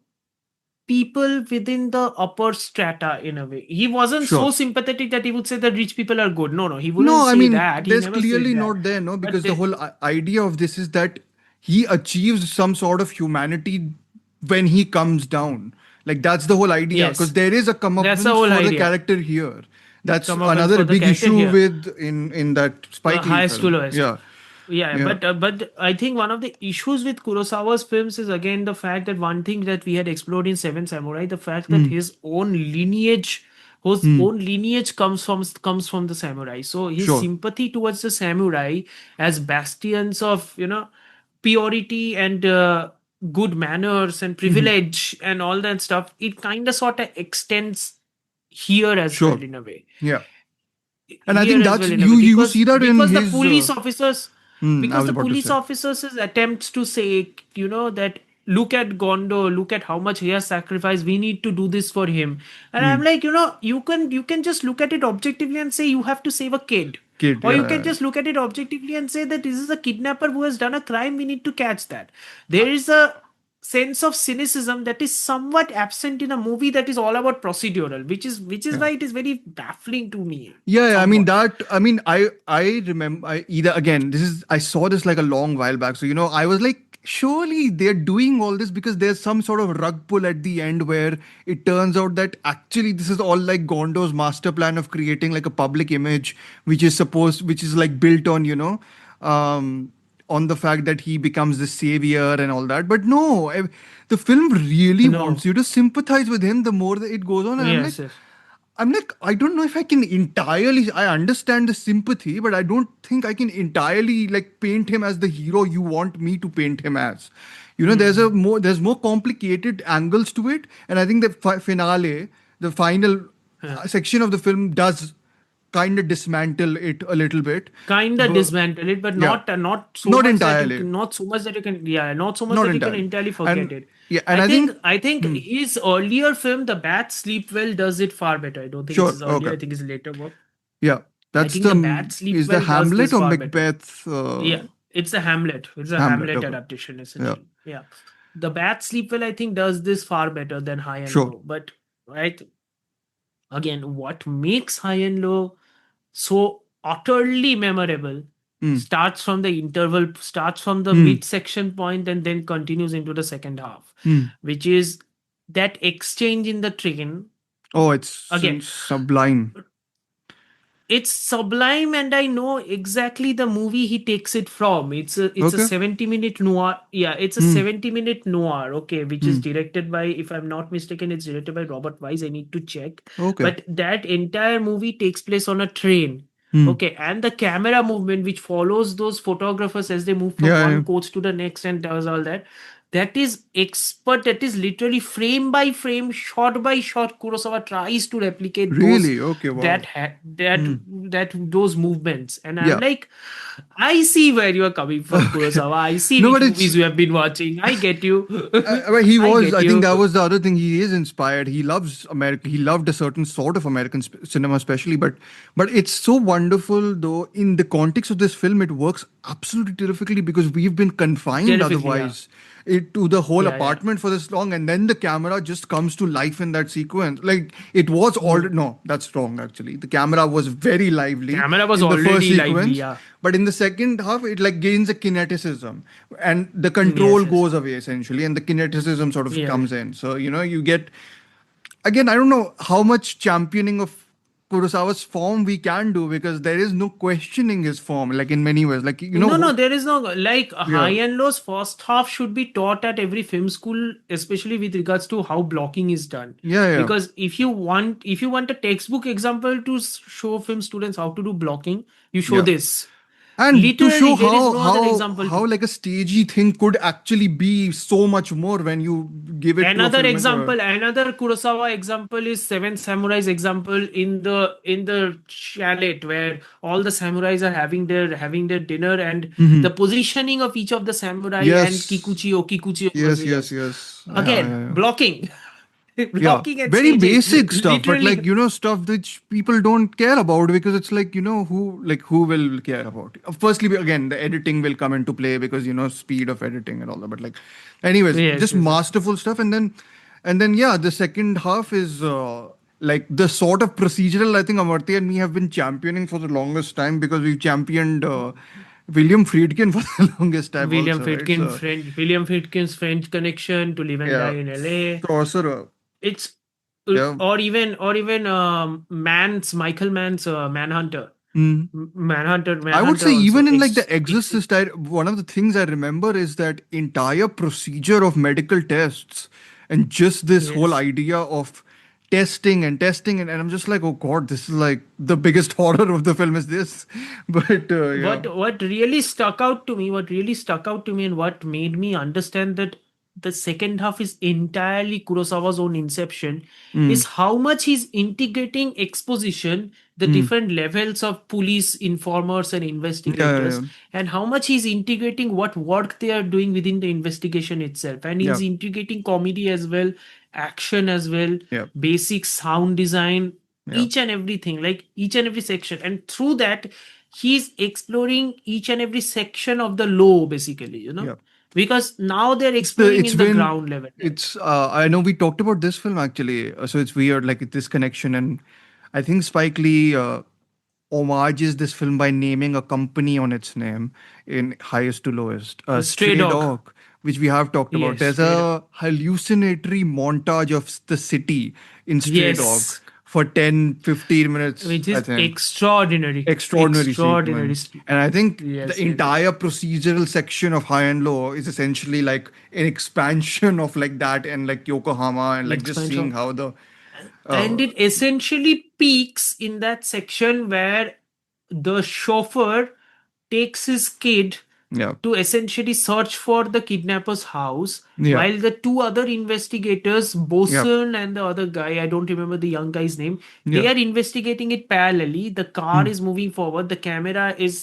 people within the upper strata in a way. He wasn't Sure. so sympathetic that he would say that rich people are good. No, he wouldn't No, I say mean, that. He there's never said clearly that. not there, no, But because the whole idea of this is that he achieves some sort of humanity when he comes down. Like, that's the whole idea, because yes, there is a that's the comeuppance whole for the idea. character here. That's Come up and another for the big character issue here. with in that Spike Lee Highest to film. lowest. Yeah, Yeah, yeah. but I think one of the issues with Kurosawa's films is again the fact that one thing that we had explored in Seven Samurai, the fact that Hmm. his Hmm. own lineage comes from the samurai. So his Sure. sympathy towards the samurai as bastions of purity and good manners and Hmm. privilege and all that stuff, it kind of sort of extends here as well Sure. in a way, Yeah. And I here think as that's well in a way, you see that in because the his. police officers I because was the about to police say. officers' attempts to say, that look at Gondo, look at how much he has sacrificed, we need to do this for him. And Hmm. I'm like, you can just look at it objectively and say you have to save a kid. Kid. Or Yeah. you can Yeah. just look at it objectively and say that this is a kidnapper who has done a crime, we need to catch that. There is a sense of cynicism that is somewhat absent in a movie that is all about procedural, which is Yeah. why it is very baffling to me Yeah, I mean somewhat. that. I mean, I remember. I saw this like a long while back. So I was like surely they're doing all this because there's some sort of rug pull at the end where it turns out that actually this is all like Gondo's master plan of creating like a public image, which is like built on, um, on the fact that he becomes the savior and all that. But no, the film really No. wants you to sympathize with him the more that it goes on. And Yes, yes. I don't know if I can entirely, I understand the sympathy, but I don't think I can entirely like paint him as the hero you want me to paint him as. There's more complicated angles to it. And I think the finale, the final Yeah. section of the film does kind of dismantle it a little bit. Kind of But, dismantle it, but yeah, not so not much that you entirely. not so much that you can not so much Not that you can entirely. entirely forget And it. yeah, and I think, I think his earlier film, The Bat Sleep Well, does it far better. I don't think it's sure, his earlier. okay. I think his later work. Yeah. I That's think The Bat the, Sleep is the Well does Hamlet this or far better. Macbeth? Yeah, it's a Hamlet. It's a Hamlet, Hamlet okay. adaptation Yeah. essentially. Yeah, The Bat Sleep Well I think does this far better than High and Sure. Low. But right again, what makes High and Low so utterly memorable Hmm. starts from the Hmm. midsection point and then continues into the second half, Hmm. which is that exchange in the train. Oh, it's Again, sublime. it's sublime, and I know exactly the movie he takes it from. It's a Okay. 70-minute noir. Yeah, it's a Hmm. 70-minute noir, okay, which is Hmm. directed by, if I'm not mistaken, it's directed by Robert Wise. I need to check. Okay. But that entire movie takes place on a train. Hmm. Okay, and the camera movement which follows those photographers as they move from Yeah, one yeah. coach to the next and does all that. That is expert. That is literally frame by frame, shot by shot. Kurosawa tries to replicate those Really? Okay, wow. that those movements, and I'm Yeah. like, I see where you are coming from, Kurosawa. I see No, which but it's movies you have been watching. I get you. he I was. get I you. think that was the other thing. He is inspired. He loves America. He loved a certain sort of American cinema, especially. But it's so wonderful, though. In the context of this film, it works absolutely terrifically because we've been confined Terrifically, yeah. otherwise to the whole Yeah, yeah. apartment for this long, and then the camera just comes to life in that sequence. Like it was already. No, that's wrong. Actually, the camera was very lively. Camera was in the first already lively, sequence, yeah. but in the second half, it like gains a kineticism, and the control Yes. goes away essentially, and the kineticism sort of Yeah. comes in. So you get, again, I don't know how much championing of Kurosawa's form we can do because there is no questioning his form, like in many ways. Like No, there is no like High Yeah. and Low's first half should be taught at every film school, especially with regards to how blocking is done. Yeah. Because if you want a textbook example to show film students how to do blocking, you show Yeah. this. And to Literally, show there is no other example. how like a stagey thing could actually be so much more when you give it Another to a example, another Kurosawa example is Seven Samurais example in the chalet where all the samurais are having their dinner, and the positioning of each of the samurai and Yes. Kikuchi Yes. again Yeah. blocking. Yeah, Blocking and very staging. basic stuff, but Literally. like stuff which people don't care about because it's like who will care about it. Firstly, again, the editing will come into play because speed of editing and all that. But like, anyways, Yes, just yes. masterful stuff, and then yeah, the second half is like the sort of procedural I think Amartya and me have been championing for the longest time because we've championed William Friedkin for the longest time. William also, right? Friedkin, So, William Friedkin's French Connection, To Live and Die in LA. Sorcerer. It's Yeah. or even Michael Mann's Manhunter. Mm. Manhunter. I would say also. even in like The Exorcist, one of the things I remember is that entire procedure of medical tests and just this Yes. whole idea of testing and I'm just like, oh god, this is like the biggest horror of the film is this. But yeah. What really stuck out to me, and what made me understand that the second half is entirely Kurosawa's own inception is how much he's integrating exposition, the different levels of police informers and investigators, Yeah. and how much he's integrating what work they are doing within the investigation itself, and he's Yeah. integrating comedy as well, action as well, Yeah. basic sound design, Yeah. each and everything, like each and every section, and through that he's exploring each and every section of the law basically, Yeah. because now they're exploring It's in the when ground level. it's I know we talked about this film actually, so it's weird like this connection, and I think Spike Lee homages this film by naming a company on its name in Highest to Lowest, Stray Dog. which we have talked about. Yes, There's a hallucinatory montage of the city in Stray Dog yes, for 10, 15 minutes, which I is think. extraordinary, Extraordinary extraordinary. sequence. And I think the Yes, yes, entire procedural section of High and Low is essentially like an expansion of like that and like Yokohama and like just seeing expansion. how the And uh, it essentially peaks in that section where the chauffeur takes his kid yeah. to essentially search for the kidnapper's house, Yeah. while the two other investigators, Yeah. Bosun and the other guy, I don't remember the young guy's name, they Yeah. are investigating it parallelly. The car Mm. is moving forward, the camera is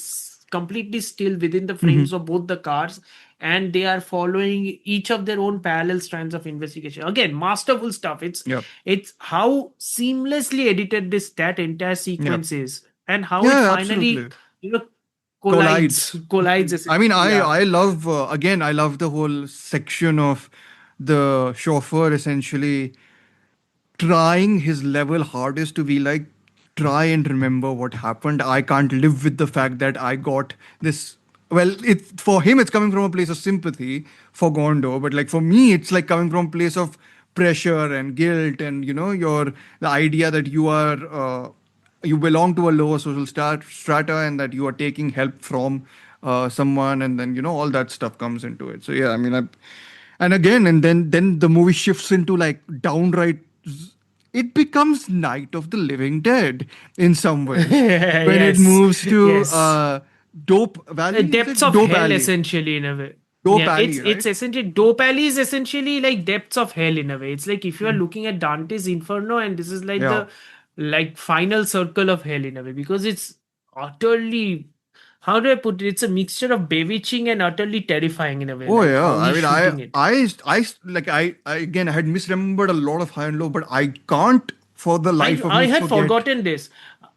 completely still within the Hmm. frames of both the cars, and they are following each of their own parallel strands of investigation. Again, masterful stuff. It's Yeah. it's how seamlessly edited that entire Yeah. sequence is, and how it Yeah, finally, absolutely. you know, Collides. collides I mean, essentially. Yeah. I love again. I love the whole section of the chauffeur essentially trying his level hardest to be like, try and remember what happened. I can't live with the fact that I got this. Well, it for him, it's coming from a place of sympathy for Gondo, but like for me, it's like coming from a place of pressure and guilt, and your the idea that you belong to a lower social strata, and that you are taking help from someone, and then all that stuff comes into it. So yeah, I mean, and again, and then the movie shifts into like downright. It becomes Night of the Living Dead in some ways when it Yes, moves to yes. Dope Valley. Is Depths it of Dope hell, Alley? essentially, in a way. Dope Yeah, Alley, it's right? essentially Dope Alley is essentially like depths of hell in a way. It's like if you are looking at Dante's Inferno, and this is like Yeah. the like final circle of hell in a way, because it's utterly, how do I put it? It's a mixture of bewitching and utterly terrifying in a way, Oh like yeah. how I he's mean, shooting it. like I again I had misremembered a lot of High and Low, but I can't for the life of I me had forget. forgotten this.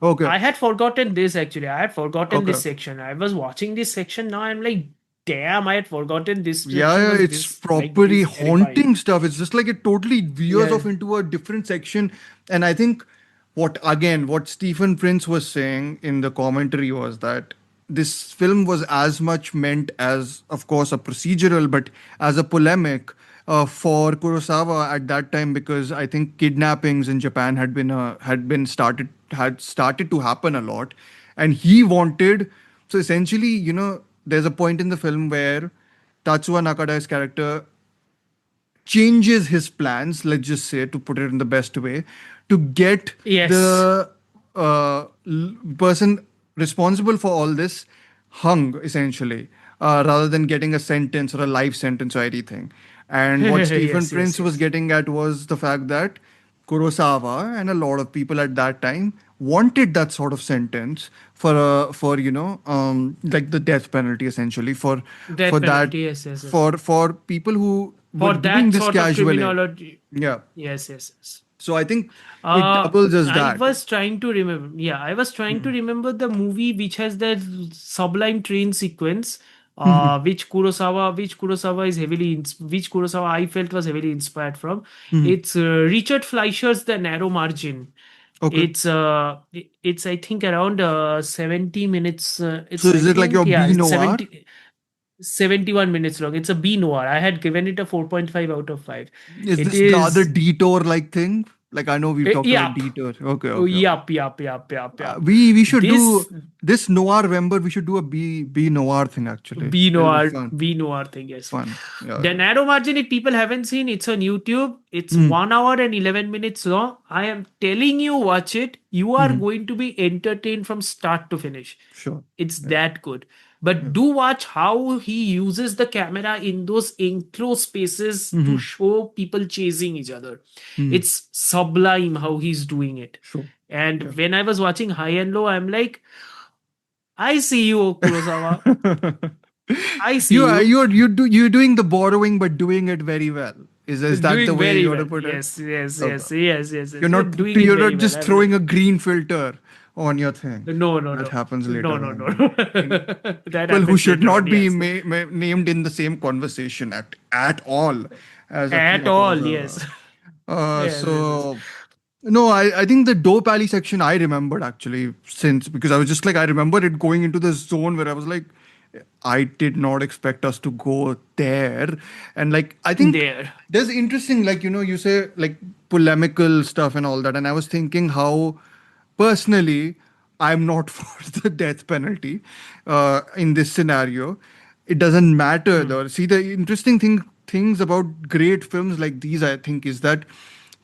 Okay. I had forgotten this actually. I had forgotten Okay. this section. I was watching this section now. I'm like, damn, I had forgotten this Yeah, section yeah, was it's this like properly this terrifying. haunting stuff. It's just like it totally veers Yeah. off into a different section. And I think what Stephen Prince was saying in the commentary was that this film was as much meant as, of course, a procedural, but as a polemic for Kurosawa at that time, because I think kidnappings in Japan had started to happen a lot, and he wanted. So essentially, there's a point in the film where Tatsuya Nakada's character changes his plans, let's just say, to put it in the best way, to get Yes. the person responsible for all this hung, essentially, rather than getting a sentence or a life sentence or anything. And what Stephen Yes, yes, Prince was yes. getting at was the fact that Kurosawa and a lot of people at that time wanted that sort of sentence for like the death penalty, essentially, for Death that penalty. Yes, yes, yes. for people who were For doing that this sort of casually. criminology. Yeah. Yes, yes, yes. So I think it doubles as I that. was trying to remember. Yeah, I was trying to remember the movie which has that sublime train sequence. Which Kurosawa is which Kurosawa I felt was heavily inspired from. It's Richard Fleischer's The Narrow Margin. Okay. It's I think around 70 minutes. So It's I is it like your think yeah, B it's noir? 71 minutes long. It's a B noir. I had given it a 4.5 out of 5. Is It this the other is detour like thing? Like I know we've talked about yup. detour. Okay, Oh, okay, okay. yup. We should do This this noir. Remember, we should do a B noir thing. Actually, it'll be fun. B noir thing, yes. Fun. Yeah. The Narrow Margin, if people haven't seen, it's on YouTube. It's Hmm. 1 hour and 11 minutes long. I am telling you, watch it. You are going to be entertained from start to finish. Sure. It's that good. But do watch how he uses the camera in those enclosed spaces to show people chasing each other. It's sublime how he's doing it. Sure. And when I was watching High and Low, I'm like, I see you, Kurosawa. I see You are you. you're doing the borrowing, but doing it very well. Is that the Doing way very you want to well. put it? Yes, yes, Okay. yes, yes, yes, yes. You're not doing it you're very not well. just throwing a green filter on your thing. No, no, That no. happens No, later no, on. no. That People who happens should later on, not be yes. named in the same conversation at all as At Akira all, Kurosawa. yes. Yes. So no, I think the Dope Alley section I remembered actually, since because I was just like I remember it going into the zone where I was like, I did not expect us to go there. And like, I think There. there's interesting, like, you say like polemical stuff and all that. And I was thinking how personally, I'm not for the death penalty in this scenario. It doesn't matter though. See, the interesting things about great films like these, I think, is that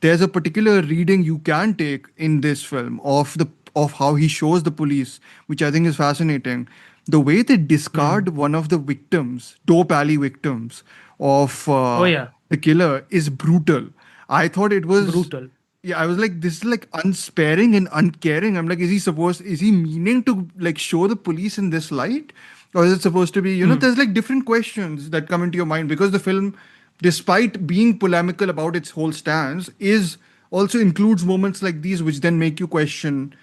there's a particular reading you can take in this film of how he shows the police, which I think is fascinating. The way they discard one of the victims, dope alley victims of Oh yeah, the killer, is brutal. I thought it was, brutal. yeah, I was like, this is like unsparing and uncaring. I'm like, is he meaning to like show the police in this light? Or is it supposed to be, there's like different questions that come into your mind because the film, despite being polemical about its whole stance, is also includes moments like these which then make you question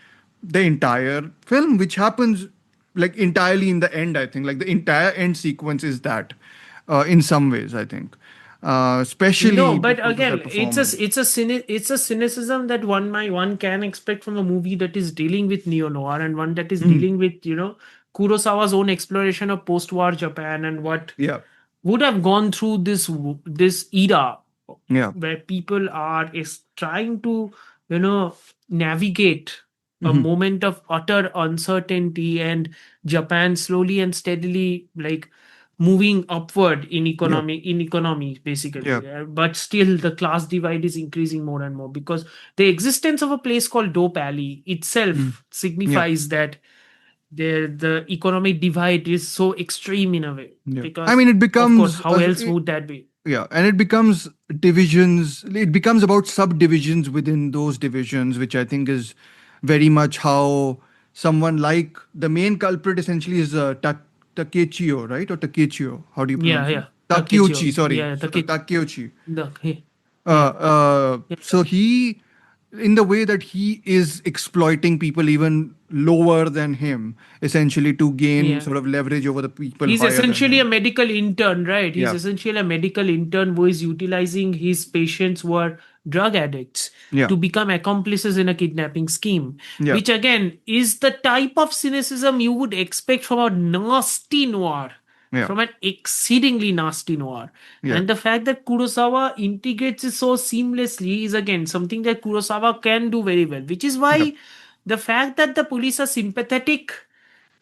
the entire film, which happens like entirely in the end, I think. Like the entire end sequence is that in some ways, I think. No, Especially but because of that again, performance. it's a cynicism that one can expect from a movie that is dealing with neo noir and one that is Mhm. dealing with Kurosawa's own exploration of post war Japan and what Yeah. would have gone through this era Yeah. where people are is trying to navigate a Mhm. moment of utter uncertainty and Japan slowly and steadily like moving upward Yeah. in economy Yeah. basically. But still the class divide is increasing more and more because the existence of a place called dope alley Mm. itself Yeah. signifies that the economic divide is so extreme in a way Yeah. I because mean, it of course becomes how else would that be. yeah, and it becomes divisions. It becomes about subdivisions within those divisions, which I think is very much how someone like the main culprit essentially is Takechio, right? Or Takechio. How do you Yeah, pronounce it? yeah. Takeuchi. Sorry, Yeah, so Takeuchi. yeah. So he, in the way that he is exploiting people even lower than him, essentially to gain Yeah. sort of leverage over the people He's higher than essentially a him. medical intern, right? He's Yeah, essentially a medical intern who is utilizing his patients who are drug addicts yeah, to become accomplices in a kidnapping scheme, yeah, which again is the type of cynicism you would expect from a nasty noir, yeah, from an exceedingly nasty noir. yeah, And the fact that Kurosawa integrates it so seamlessly is again something that Kurosawa can do very well, which is yeah. why the fact that the police are sympathetic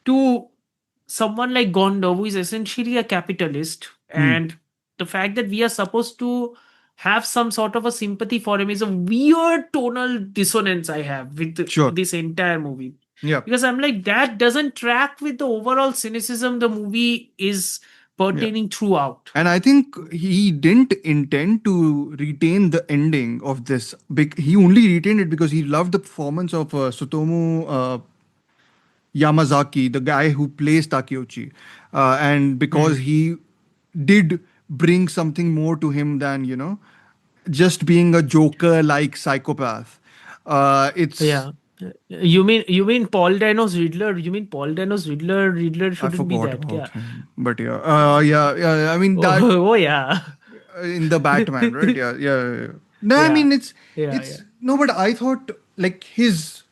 to someone like Gondo, who is essentially a capitalist, Hmm. and the fact that we are supposed to have some sort of a sympathy for him is a weird tonal dissonance I have with Sure. this entire movie. Yeah, Because I'm like, that doesn't track with the overall cynicism the movie is yeah. pertaining throughout. And I think he didn't intend to retain the ending of this. He only retained it because he loved the performance of Sutomu Yamazaki, the guy who plays Takeuchi, and because Hmm. he did bring something more to him than just being a joker-like psychopath. It's Yeah. You mean Paul Dano's Riddler? You mean Paul Dano's Riddler? Riddler I shouldn't be forgot that. about Yeah. him, but yeah, yeah, yeah. I mean that Oh, oh yeah. in the Batman, right? Yeah, yeah, yeah. Yeah. No, I Yeah. mean Yeah. Yeah. it's no, but I thought like his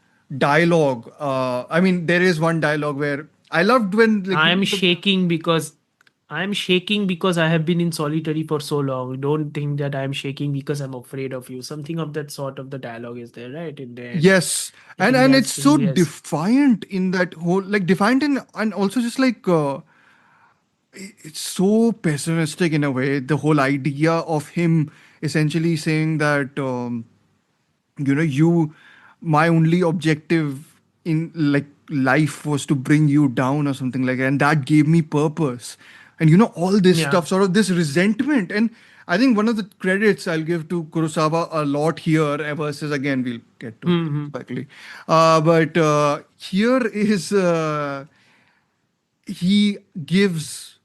dialogue. I mean, there is one dialogue where I loved when like I'm shaking because I have been in solitary for so long. Don't think that I'm shaking because I'm afraid of you. Something of that sort of the dialogue is there, right? In the end. yes, I and think and it's that's so yes. defiant in that whole like defiant and also just like it's so pessimistic in a way. The whole idea of him essentially saying that. You my only objective in like life was to bring you down or something like that, and that gave me purpose. And all this Yeah. stuff, sort of this resentment. And I think one of the credits I'll give to Kurosawa a lot here versus, again, we'll get to Hmm. Spike Lee. But here is he gives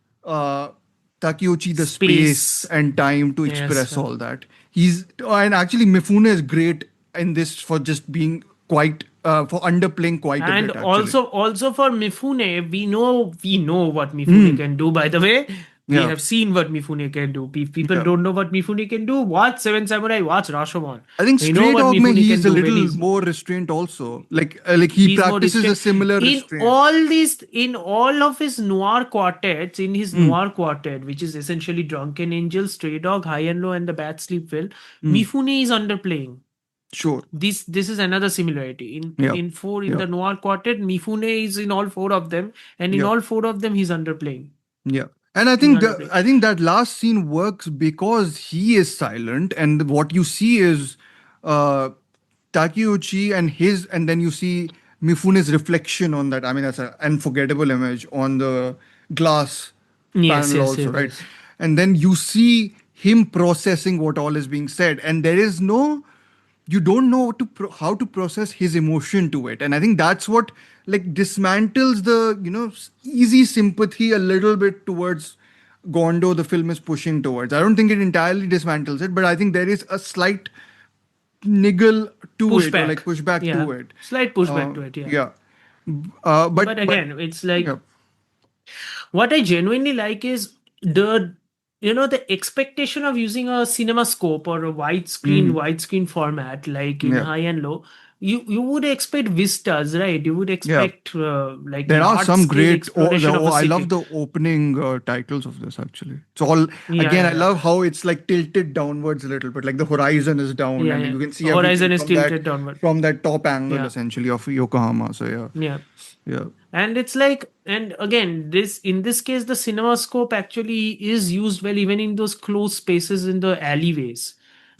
Takeuchi the space Space. and time to Yes. express all that. And actually Mifune is great in this for just being quite for underplaying quite a And bit actually. also for Mifune, we know what Mifune Mm. can do, by the way. We Yeah. have seen what Mifune can do. People Yeah. don't know what Mifune can do. Watch Seven Samurai. Watch Rashomon. I think They know Stray what Dog Mifune he can is a do when little he's more restrained also. Like he he's more practices a restrained. similar In restraint. all these, in all of his noir quartets, in his Mm. noir quartet, which is essentially Drunken Angel, Stray Dog, High and Low, and the Bad Sleep Will, Mm. Mifune is underplaying. Sure. This is another similarity. In Yeah. in Yeah. the noir quartet, Mifune is in all four of them, and in Yeah. all four of them, he's underplaying. Yeah. And He's underplaying. I think that last scene works because he is silent, and what you see is uh Takeuchi and then you see Mifune's reflection on that. I mean, that's an unforgettable image on the glass Yes, panel yes, also, yes, right? yes. And then you see him processing what all is being said, and there is no, you don't know how to process his emotion to it. And I think that's what like dismantles the easy sympathy a little bit towards Gondo the film is pushing towards. I don't think it entirely dismantles it, but I think there is a slight niggle to it, or Pushback. like pushback Yeah, to it. slight pushback to it. Yeah. Yeah. But But again, it's like yeah. what I genuinely like is the the expectation of using a cinema scope or a Mhm. widescreen format like in Yeah. High and Low. You would expect vistas, right? You would Yeah. expect like There are large some scale great. exploration of a I love city. the opening titles of this. Actually, it's all Yeah, again. yeah, I yeah. love how it's like tilted downwards a little bit. Like the horizon is down, Yeah, and yeah. you can see everything Horizon is tilted downward. from that top angle Yeah, essentially of Yokohama. So yeah, yeah. yeah, And it's like, and again, this in this case, the cinema scope actually is used well, even in those closed spaces in the alleyways.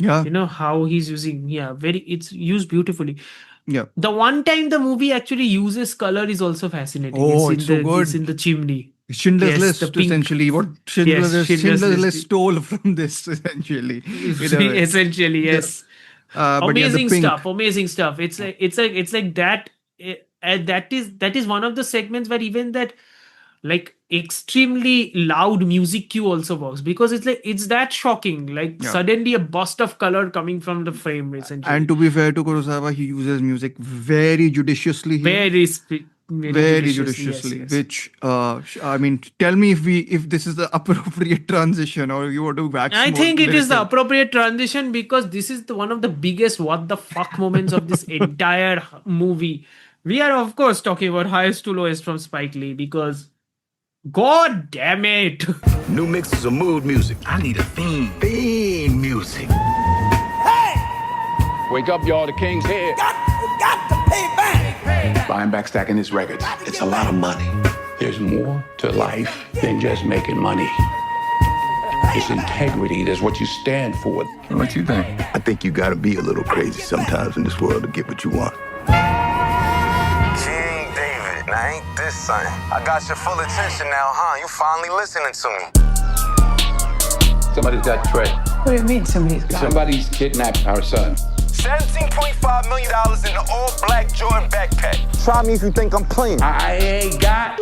yeah, How he's using, yeah, very, it's used beautifully. yeah. The one time the movie actually uses color is also fascinating. Oh, it's so It's good. in the chimney. Schindler's Yes, the List pink. essentially. What Yes, Schindler's Schindler's List. List stole from this essentially in a way. Essentially, Yeah. yes. But yeah, the Amazing pink. stuff. Amazing stuff. It's like that. That is one of the segments where even that like extremely loud music cue also works, because it's that shocking, like Yeah. suddenly a burst of color coming from the frame And essentially. to be fair to Kurosawa, he uses music very judiciously here. Very Very judiciously, yes, judiciously. yes. Which I mean, tell me if this is the appropriate transition or you want to wax I more think it is the lyrical. appropriate transition, because this is one of the biggest what the fuck moments of this entire movie. We are of course talking about Highest to Lowest from Spike Lee, because god damn it. New mixes of mood music. I need a theme. Theme music. Wake up, y'all. The king's here. Got to pay back. Buying back stacking his records. It's a lot of money. There's more to life than just making money. It's integrity. That's what you stand for. What you think? I think you gotta be a little crazy sometimes in this world to get what you want. King David, now ain't this something? I got your full attention now, huh? You finally listening to me. Somebody's got Trey. What do you mean somebody's got Somebody's kidnapped our son. $17.5 million in an all-black Jordan backpack. Try me if you think I'm playing. I ain't got.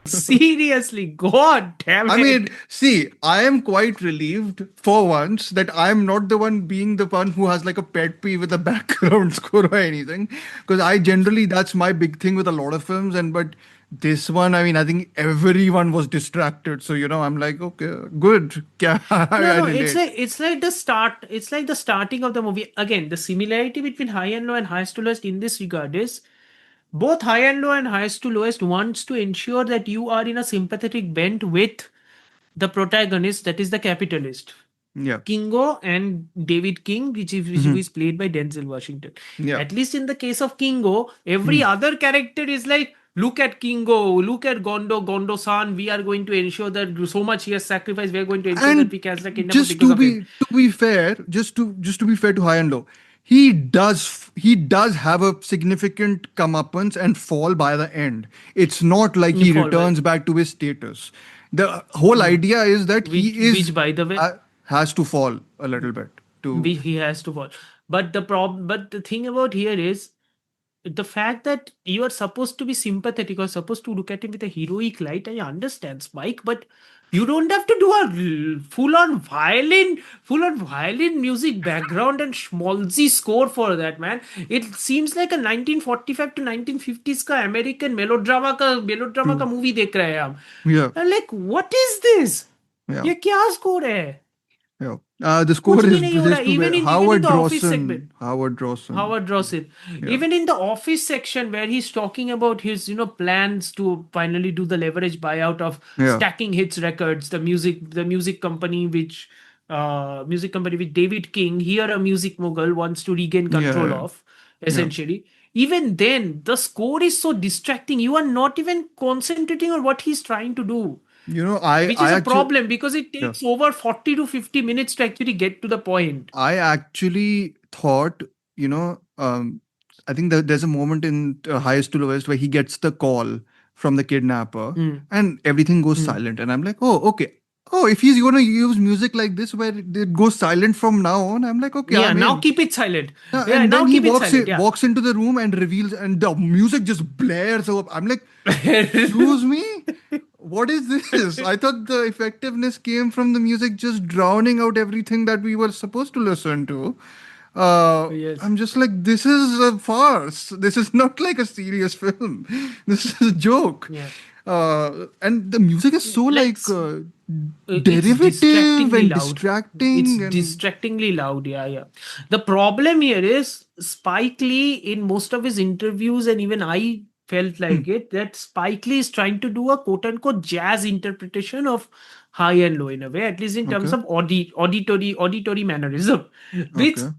Seriously, god damn it. I mean, see, I am quite relieved for once that I am not the one being the one who has like a pet peeve with the background score or anything. Because I generally, that's my big thing with a lot of films. But this one, I mean, I think everyone was distracted. So, I'm like, okay, good. No, relate. it's like the start. It's like the starting of the movie. Again, the similarity between High and Low and Highest to Lowest in this regard is both High and Low and Highest to Lowest wants to ensure that you are in a sympathetic bent with the protagonist, that is the capitalist. Yeah. Kingo and David King, which is played by Denzel Washington. Yeah. At least in the case of Kingo, every other character is like, look at Kingo, look at Gondo-san. We are going to ensure that so much he has sacrificed. We are going to ensure that we can kidnap him because of him. To be fair, just to be fair to High and Low, he does have a significant comeuppance and fall by the end. It's not like he Fall, returns back to his status. The whole idea is that Which, by the way, has to fall a little bit to he has to fall. But the thing about here is, the fact that you are supposed to be sympathetic or supposed to look at him with a heroic light, I understand, Spike, but you don't have to do a full on violin music background and schmaltzy score for that, man. It seems like a 1945 to 1950s ka American melodrama ka True. movie dekh rahe hain hum. Yeah. And like, what is this? Yeah. ये क्या score है? Yeah. The कुछ score भी is नहीं हो रहा. to Even in the office Drawson. segment. Howard Drawson. Howard Drawson. Yeah. Even in the office section where he's talking about his, plans to finally do the leverage buyout of Yeah. Stacking Hits Records, the music company which with David King, here a music mogul wants to regain control Yeah. of, essentially. Even then, the score is so distracting. You are not even concentrating on what he's trying to do. Which is a problem because it takes over 40 to 50 minutes to actually get to the point. I actually thought, I think that there's a moment in Highest to Lowest where he gets the call from the kidnapper and everything goes silent. And I'm like, oh, okay. Oh, if he's going to use music like this where it goes silent from now on, I'm like, okay. Yeah, I'm now in. keep it silent. And now then he keep it silent. walks into the room and reveals, and the music just blares up. I'm like, excuse me? What is this? I thought the effectiveness came from the music just drowning out everything that we were supposed to listen to. Yes. I'm just like, this is a farce. This is not like a serious film. This is a joke. Yeah. And the music is so It's derivative and loud. distracting. It's and distractingly loud. Yeah. The problem here is Spike Lee, in most of his interviews, and even I felt like it, that Spike Lee is trying to do a quote unquote jazz interpretation of high and low in a way, at least in terms Okay. of auditory mannerism, which Okay.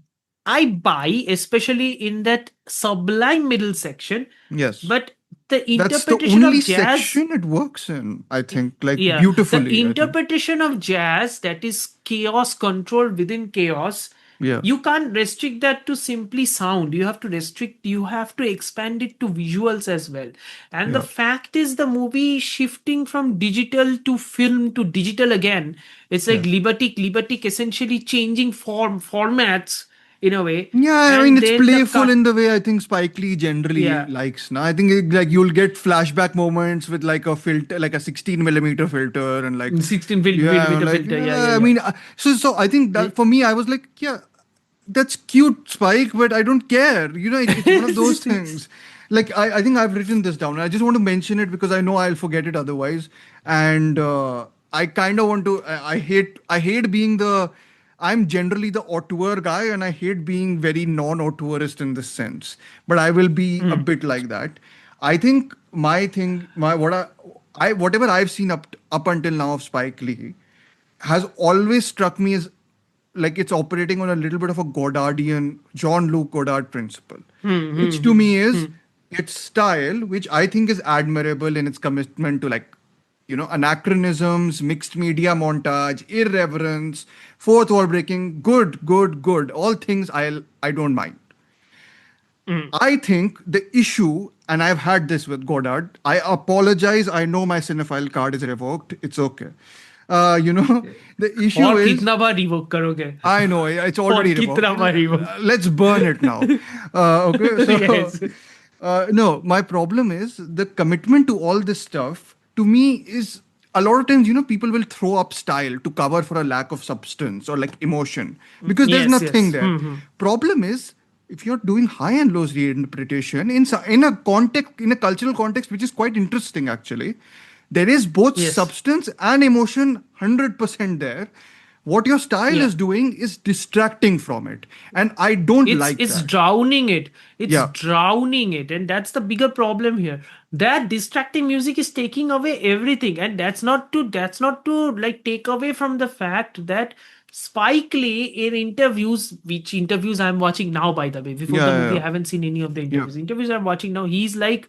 I buy, especially in that sublime middle section. Yes. But the That's the interpretation only of jazz, section it works in, I think, like yeah, beautifully. the I think. interpretation of jazz, that is chaos controlled within chaos. Yeah. You can't restrict that to simply sound. You have to expand it to visuals as well. And the Yeah. fact is, the movie shifting from digital to film to digital again, it's like Liberty essentially changing formats in a way. Yeah, I And mean, it's then the playful cut- in the way I think Spike Lee generally Yeah. likes. Now, I think like you'll get flashback moments with like a filter, like a 16mm filter, and like 16 millimeter like, filter. Yeah. I mean, so I think that for me, I was like, yeah, that's cute, Spike, but I don't care. It's one of those things. Like I think I've written this down. I just want to mention it because I know I'll forget it otherwise. And I kind of want to. I hate being the. I'm generally the auteur guy, and I hate being very non-auteurist in this sense. But I will be a bit like that. I think whatever I've seen up until now of Spike Lee has always struck me as like it's operating on a little bit of a Godardian, Jean-Luc Godard principle, which to me is its style, which I think is admirable in its commitment to like, anachronisms, mixed media montage, irreverence, fourth wall breaking, good. All things I don't mind. I think the issue, and I've had this with Godard, I apologize. I know my cinephile card is revoked. It's okay. The issue और is. कितना बार revoke करोगे? I know, it's already और कितना बार revoked. revoke? Let's burn it now. Okay. So, Yes. no, my problem is the commitment to all this stuff to me is a lot of times, people will throw up style to cover for a lack of substance or like emotion because there's Yes, nothing yes. there. Problem is, if you're doing high and lows reinterpretation in a context, in a cultural context, which is quite interesting actually, there is both Yes. substance and emotion 100% there. What your style is doing is distracting from it. And I don't like It's that. drowning it. It's Yeah. drowning it. And that's the bigger problem here. That distracting music is taking away everything. And that's not to like take away from the fact that Spike Lee in interviews, which interviews I'm watching now, by the way, before the movie, I haven't seen any of the interviews. Interviews I'm watching now, he's like,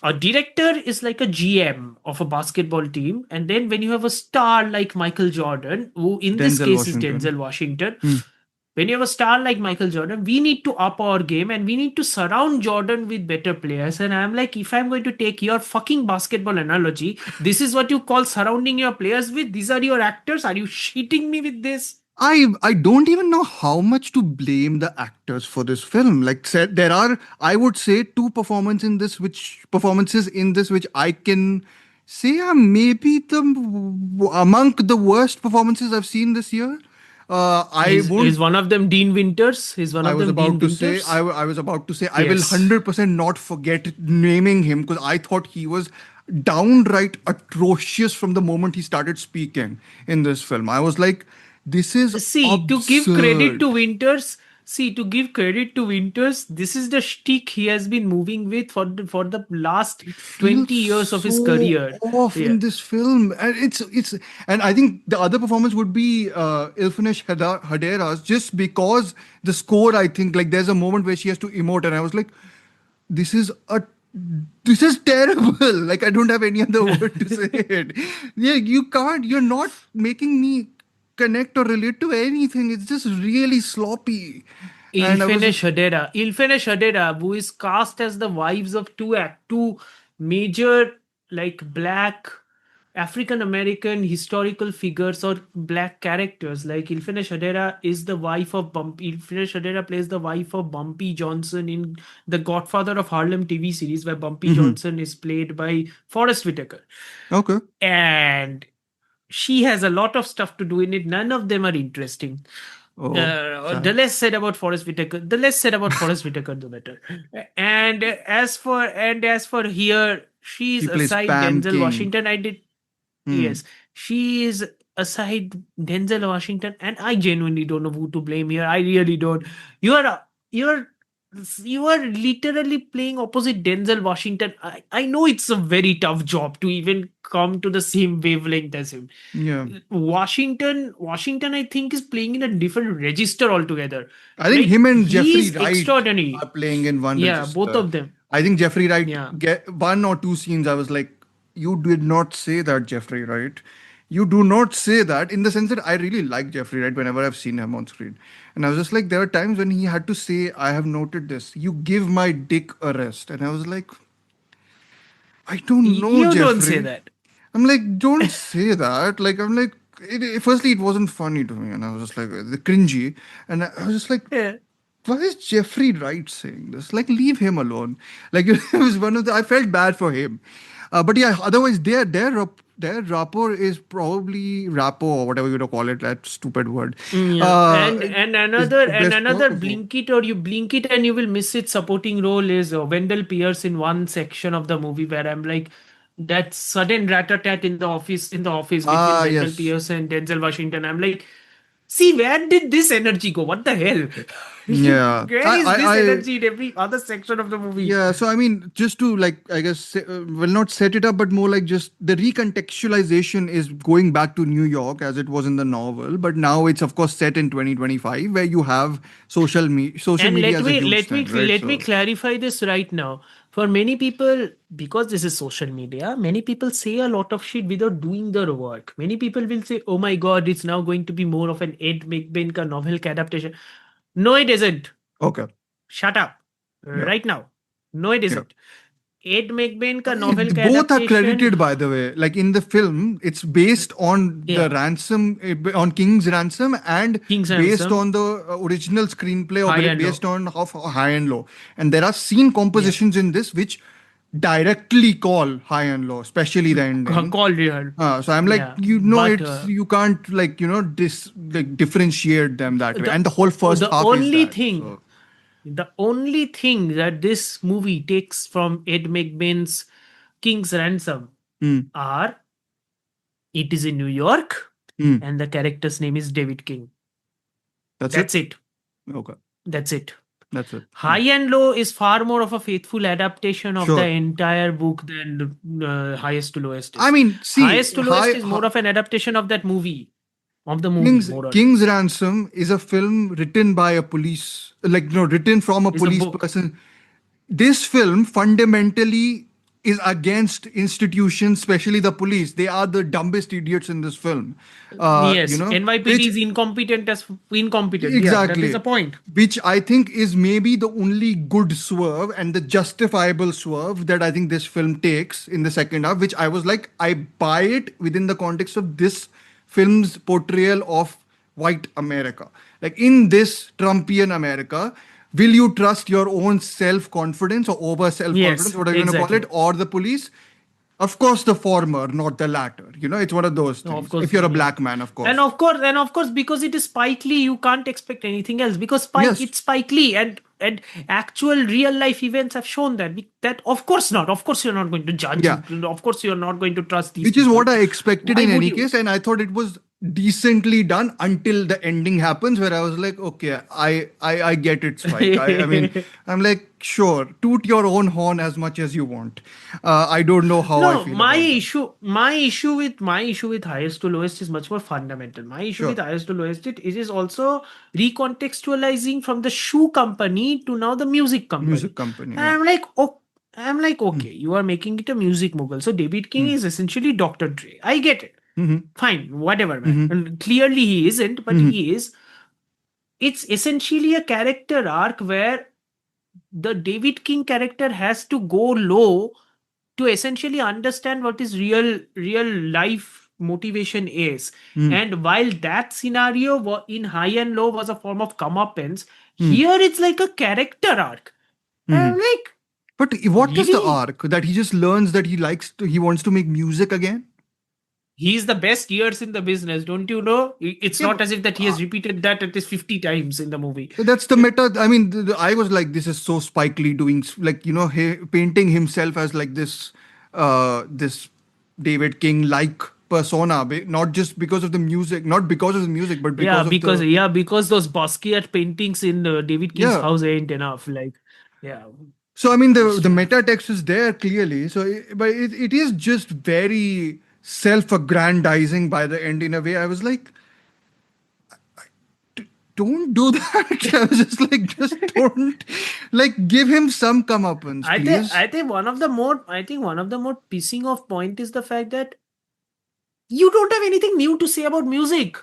a director is like a GM of a basketball team. And then when you have a star like Michael Jordan, who in this Denzel case Washington. is Denzel Washington, when you have a star like Michael Jordan, we need to up our game and we need to surround Jordan with better players. And I'm like, if I'm going to take your fucking basketball analogy, this is what you call surrounding your players with? These are your actors? Are you shitting me with this? I don't even know how much to blame the actors for this film. Like said, there are, I would say, two performances in this which I can say are maybe among the worst performances I've seen this year. I won't. Is one of them Dean Winters? Is one I of was them Dean about to say. Winters? I was about to say. I will Yes. 100% not forget naming him because I thought he was downright atrocious from the moment he started speaking in this film. I was like, this is See, to give credit absurd. to Winters, this is the shtick he has been moving with for the last It feels 20 years of his so career. off Yeah. in this film, and it's and I think the other performance would be Ilfinish Hadera's, just because the score. I think like there's a moment where she has to emote, and I was like, this is a this is terrible. Like I don't have any other word to say it. Yeah, you can't. You're not making me connect or relate to anything. It's just really sloppy, and I was just Ilfene Shadera, who is cast as the wives of two major like black African American historical figures or black characters. Like Ilfene Shadera is the wife of Ilfene Shadera plays the wife of Bumpy Johnson in the Godfather of Harlem TV series, where Bumpy Johnson is played by Forrest Whitaker. okay. And she has a lot of stuff to do in it. None of them are interesting. Oh, The sad. less said about Forrest Whitaker, the better. And as for here, she's She plays aside Pam Denzel King. Washington. Hmm. Yes, she is aside Denzel Washington, and I genuinely don't know who to blame here. I really don't. You are you are you are literally playing opposite Denzel Washington. I know it's a very tough job to even come to the same wavelength as him. Yeah. Washington, I think, is playing in a different register altogether. I think Like him and Jeffrey he's Wright extraordinary. are playing in one Yeah, both register. of them. I think Jeffrey Wright Yeah. get one or two scenes. I was like, you did not say that, Jeffrey Wright. You do not say that in the sense that I really like Jeffrey Wright whenever I've seen him on screen. And I was just like, there are times when he had to say, I have noted this. You give my dick a rest. And I was like, I don't know, You don't say Jeffrey. that. I'm like, don't say that. Like, I'm like, firstly, it wasn't funny to me. And I was just like, the cringy. And I was just like, Yeah. why is Jeffrey Wright saying this? Like, leave him alone. Like, it was one of the. I felt bad for him, but yeah. Otherwise, their rapport is probably rappo or whatever you want to call it. That stupid word. Yeah, and Is another the and best another work of it. blink it or you blink it and you will miss it. Supporting role is Wendell Pierce in one section of the movie where I'm like, that sudden rat-a-tat in the office between Ah, Wendell yes. Pierce and Denzel Washington. I'm like, see, where did this energy go? What the hell? Yeah. Where is this energy in every other section of the movie? Yeah, so I mean, just to like, I guess, well, not set it up, but more like just the recontextualization is going back to New York as it was in the novel, but now it's of course set in 2025, where you have social And media let as a me huge let me thing, right? let me So, clarify this right now. For many people, because this is social media, many people say a lot of shit without doing their work. Many people will say, "Oh my God, it's now going to be more of an Ed McBain ka novel ka adaptation." No, it isn't. okay, Shut up yeah, right now. No, it yeah. isn't. Ed McBain ka novel ka Both are adaptation. credited, by the way. Like in the film, it's based on the Yeah, ransom, on King's Ransom, and King's based Ransom, on the original screenplay, or high and based low. on of High and Low. And there are scene Yeah, compositions in this which directly call High and Low, especially the ending. call real. So I'm like, Yeah, but it's you can't like differentiate them that way. the And the whole first the half is only that. thing So The only thing that this movie takes from Ed McBain's King's Ransom hmm, are it is in New York hmm, and the character's name is David King. that's That's it. it. Okay, That's it. that's it. High and Low is far more of a faithful adaptation of the Sure. entire book than Highest to Lowest I is. mean, see, Highest to Lowest is more of an adaptation of that movie, more or King's less. Ransom is a film written by a police, written from a It's a police book. person. This film fundamentally is against institutions, especially the police. They are the dumbest idiots in this film. Yes, NYPD Which is incompetent. Yeah, that is the exactly, point. which I think is maybe the only good swerve and the justifiable swerve that I think this film takes in the second half, which I was like, I buy it within the context of this film's portrayal of white America. Like in this Trumpian America, will you trust your own self-confidence or over self-confidence, Yes, whatever you want to call exactly. it, or the police? Of course, the former, not the latter. It's one of those No, of things. If course, you're a yeah. black man, of And course. of course, because it is Spike Lee, you can't expect anything else. Because Yes, it's Spike Lee, and actual real life events have shown that that of course not. Of course, you're not going to judge. yeah. Of course, you're not going to trust these Which is people. what I expected Why in would any you? case, and I thought it was decently done until the ending happens, where I was like, okay, I get it, Spike. I mean, I'm like, sure, toot your own horn as much as you want. I don't know how I No, feel about that. my issue with highest to lowest is much more fundamental. My issue with Sure, highest to lowest it is also recontextualizing from the shoe company to now the music music company. company, And yeah. I'm like, okay, you are making it a music mogul. So David King is essentially Dr. Dre. I get it. Mm-hmm. Fine, whatever, man. Mm-hmm. And clearly he isn't, but Mm-hmm. he is. It's essentially a character arc where the David King character has to go low to essentially understand what is real life motivation is. Mm-hmm. And while that scenario in high and low was a form of comeuppance, Mm-hmm. here it's like a character arc. And Mm-hmm. I'm like, But what is the really? arc that he just learns that he wants to make music again? He's the best years in the business, don't you know? It's Yeah, not as if that he has repeated that at least 50 times in the movie. that's the meta. I mean, I was like, this is so Spike Lee doing, like, painting himself as like this David King like persona, not just because of the music, not because of the music, but because of the Because those Basquiat paintings in David King's yeah. house ain't enough. Like, yeah, So I mean, it's the true. meta text is there clearly. So, but it is just very self-aggrandizing by the end in a way. I was like, don't do that. I was just like, just don't, like, give him some comeuppance, please. I think one of the more pissing off point is the fact that you don't have anything new to say about music.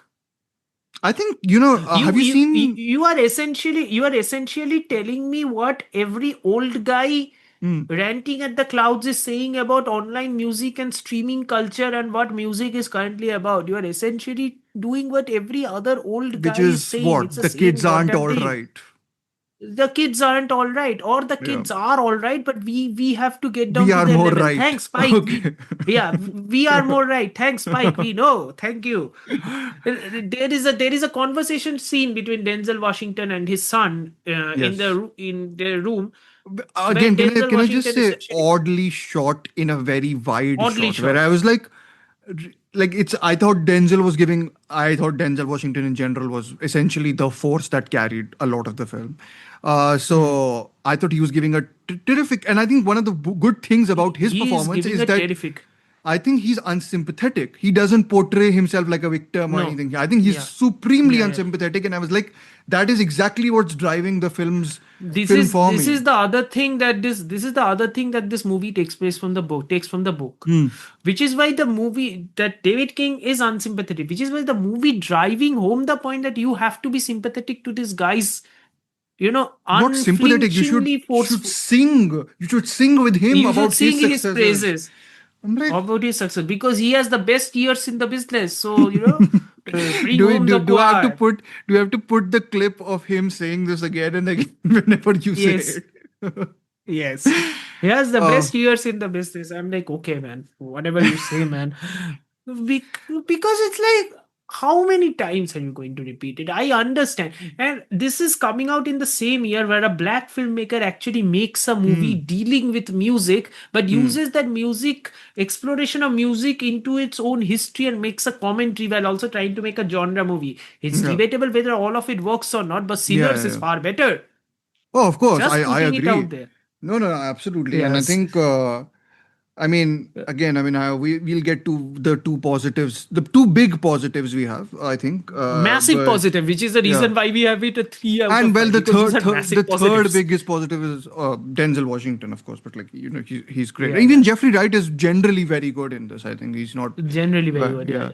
I think have you you seen? you are essentially telling me what every old guy Hmm, ranting at the clouds is saying about online music and streaming culture and what music is currently about. You are essentially doing what every other old which guy is is saying. It's what the the same kids aren't goddamn all thing. right. The kids aren't all right, or the Yeah, kids are all right, but we have to get we down to are their more level. right. Thanks, Spike. Okay. We are more right. Thanks, Spike. We know. Thank you. There is a conversation scene between Denzel Washington and his son Yes. in their room, where Again, Denzel can I just Washington say essentially oddly shot in a very wide oddly shot where shot. I was like it's I thought Denzel Washington in general was essentially the force that carried a lot of the film. So I thought he was giving a terrific, and I think one of the good things about his He is performance giving is a that terrific. I think he's unsympathetic. He doesn't portray himself like a victim or No. anything. I think he's Yeah. supremely Yeah. unsympathetic, and I was like, that is exactly what's driving the This film is for this me. is the other thing that this is the other thing that this movie takes from the book, Hmm. which is why the movie that David King is unsympathetic, which is why the movie driving home the point that you have to be sympathetic to this guy's Not sympathetic. unflinchingly Should forceful. sing. You should sing with him You should about his sing his successes. praises I'm like, about his success because he has the best years in the business. So bring do we home the do I have to choir. put the clip of him saying this again and again whenever you say Yes. it? Yes. He has the Uh, best years in the business. I'm like, okay, man, whatever you say, man. Because it's like, how many times are you going to repeat it? I understand. And this is coming out in the same year where a black filmmaker actually makes a movie dealing with music, but uses that music, exploration of music into its own history and makes a commentary while also trying to make a genre movie. It's yeah. debatable whether all of it works or not, but Yeah, Sinners yeah, is yeah. far better. Oh, of course, Just I putting it out agree. there. No, absolutely, and I Yes. think I mean, again, I mean, we'll get to the two positives, the two big positives we have, I think. Massive but positive, which is the yeah, reason why we have it a 3 out and of well, 5 the because these are the massive third positives. biggest positive is Denzel Washington, of course, but like he's great. Yeah, Even yeah. Jeffrey Wright is generally very good in this. I think he's not. Generally very good. Yeah.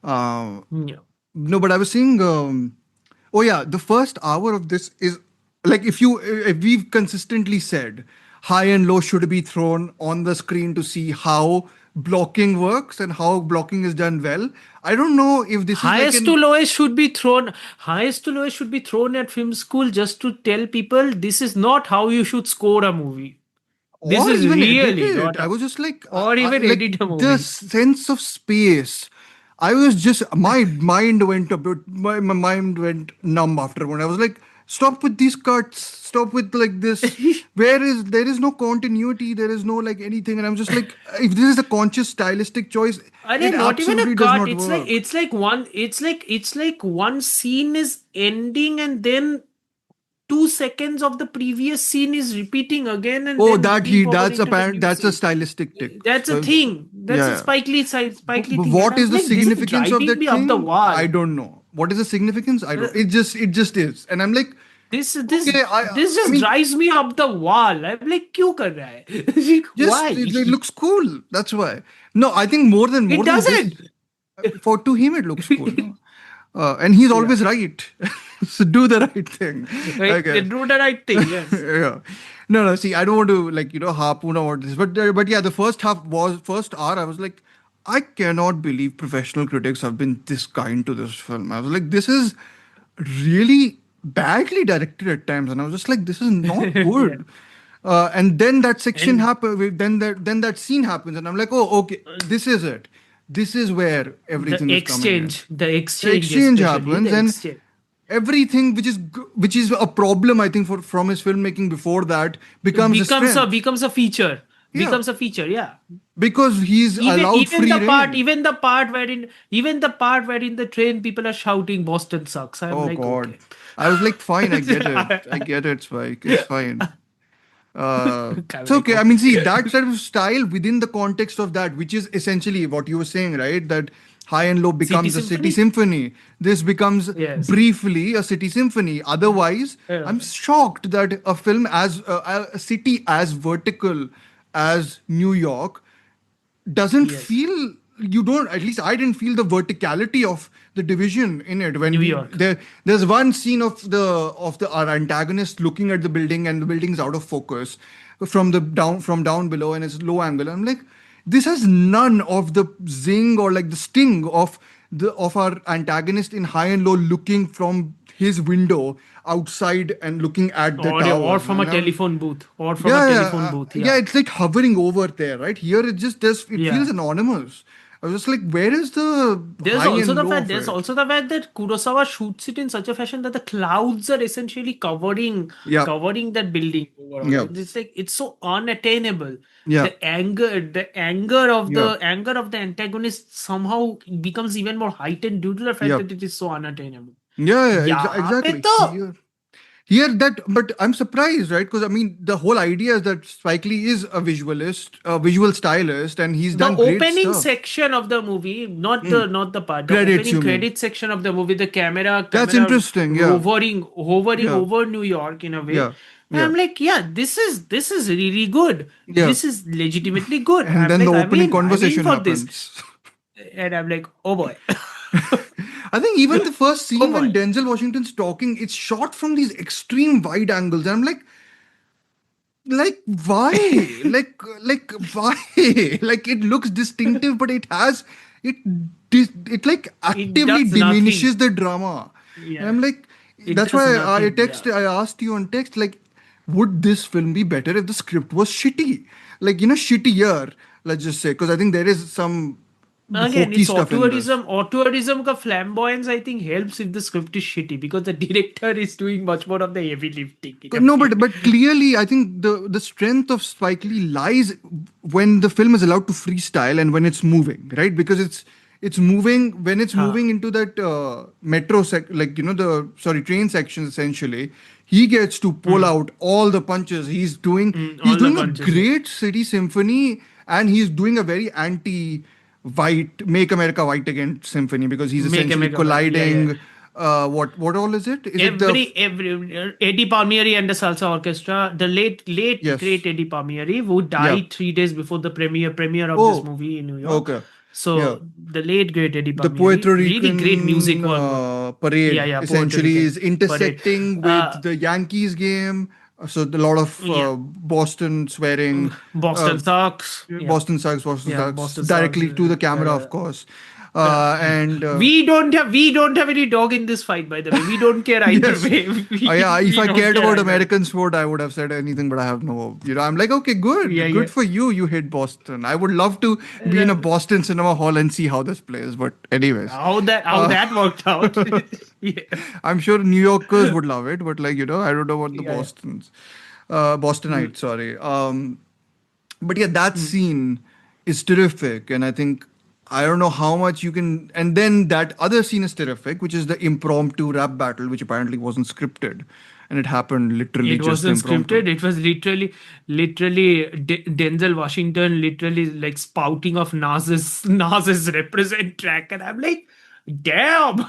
Uh, Yeah. no, but I was saying, oh yeah, the first hour of this is like if we've consistently said high and low should be thrown on the screen to see how blocking works and how blocking is done well. I don't know if this is like Highest to lowest should be thrown. Highest to lowest should be thrown at film school just to tell people this is not how you should score a movie. This or is even edit really it. not. I was just like, Or even like edit a the movie. sense of space. I was just my mind went a bit. My mind went numb after one. I was like, stop with these cuts. Stop with like this. There is no continuity. There is no like anything. And I'm just like, if this is a conscious stylistic choice, And it then not even a absolutely does cut. not It's work. like one scene is ending and then 2 seconds of the previous scene is repeating again and Oh, then that forwarding to the new that's a scene. stylistic tick. That's a thing. That's Yeah, a yeah. Spike Lee thing. What And is I'm the like, this is significance of driving that me up the thing? wall. I don't know. What is the significance? I don't. It just is, and I'm like, This okay, this just I mean, drives me up the wall. I'm like, क्यों कर रहा है? just Why? it looks cool. That's why. No, I think more than It this. doesn't. For to him, it looks cool. No? And he's always right. So do the right thing. Okay. Do the right thing. Yes. Yeah. No. See, I don't want to like harpoon about this, but yeah, the first hour. I was like, I cannot believe professional critics have been this kind to this film. I was like, this is really badly directed at times, and I was just like, this is not good. And then that section happens. Then that scene happens, and I'm like, oh, okay, this is it. This is where everything is coming in. The exchange especially, Happens, the and exchange. everything which is a problem, I think, from his filmmaking before that becomes a strength. becomes a feature. Yeah. Becomes a feature. Yeah. Because he's allowed free reign. Even the part wherein the train people are shouting Boston sucks. I'm Oh like, God. okay. I was like, fine, I get it. I get it, Spike. It's fine. It's okay. I mean, see, that sort of style within the context of that, which is essentially what you were saying, right? That high and low becomes a city symphony. This becomes briefly a city symphony. Otherwise, I'm shocked that a film as a city as vertical as New York doesn't feel, you don't, at least I didn't feel the verticality of the division in it. When New York. There's one scene of our antagonist looking at the building, and the building's out of focus from down below, and it's low angle. I'm like, this has none of the zing or like the sting of our antagonist in high and low looking from his window outside and looking at the tower. Or from a telephone booth. Yeah, it's like hovering over there, right? Here it just does. It feels anonymous. I was just like, where is the There's high also and the low fact. of There's it? also the fact that Kurosawa shoots it in such a fashion that the clouds are essentially covering that building overall. Yeah. It's like it's so unattainable. Yeah. The anger of the antagonist somehow becomes even more heightened due to the fact that it is so unattainable. Exactly. Here that, but I'm surprised, right? Because I mean, the whole idea is that Spike Lee is a visual stylist, and he's done great opening stuff. section of the movie, not the part. The Credits, opening you mean. credit section of the movie, the camera That's interesting. Yeah. hovering over New York in a way. Yeah. And I'm like, this is really good. Yeah. This is legitimately good. And I'm then like, the opening conversation for happens. this. And I'm like, oh boy. I think even the first scene Oh when boy. Denzel Washington's talking, it's shot from these extreme wide angles. And I'm like why? like why? Like it looks distinctive, but it like actively does diminishes the drama. Yeah. And I'm like, It that's does why nothing, I asked you on text, like, would this film be better if the script was shitty? Like, shittier, let's just say, because I think there is some Again, hokey it's stuff in this. auteurism ka flamboyance, I think, helps if the script is shitty because the director is doing much more of the heavy lifting. No, but clearly, I think the strength of Spike Lee lies when the film is allowed to freestyle and when it's moving, right? Because it's moving when it's moving into that train section essentially. He gets to pull out all the punches. He's doing a great city symphony, and he's doing a very anti-white, Make America White Again symphony, because he's essentially colliding. What all is it? Is every Eddie Palmieri and the Salsa Orchestra, the late great Eddie Palmieri, who died 3 days before the premiere of this movie in New York. Okay. So the late great Eddie The Palmieri, Puerto Rican really great music work. parade Puerto essentially Rican is intersecting parade. with the Yankees game. So a lot of Yeah. Boston swearing, Boston uh, sucks. Yeah. Boston Yeah, sucks Boston sucks. directly to the camera, of course. And We don't have any dog in this fight, by the way. We don't care either yes, way. yeah. If We I don't cared care about either. American sport, I would have said anything, but I have no. I'm like, okay, Yeah, good, yeah. good for you. You hit Boston. I would love to be in a Boston cinema hall and see how this plays. But anyways, How that worked out. Yeah. I'm sure New Yorkers would love it, but I don't know what the Yeah. Bostonites. Mm, Sorry. But yeah, that mm. scene is terrific, and I think I don't know how much you can. And then that other scene is terrific, which is the impromptu rap battle, which apparently wasn't scripted, and it happened literally It just wasn't impromptu. scripted. It was literally Denzel Washington literally like spouting of Nas's represent track, and I'm like, damn,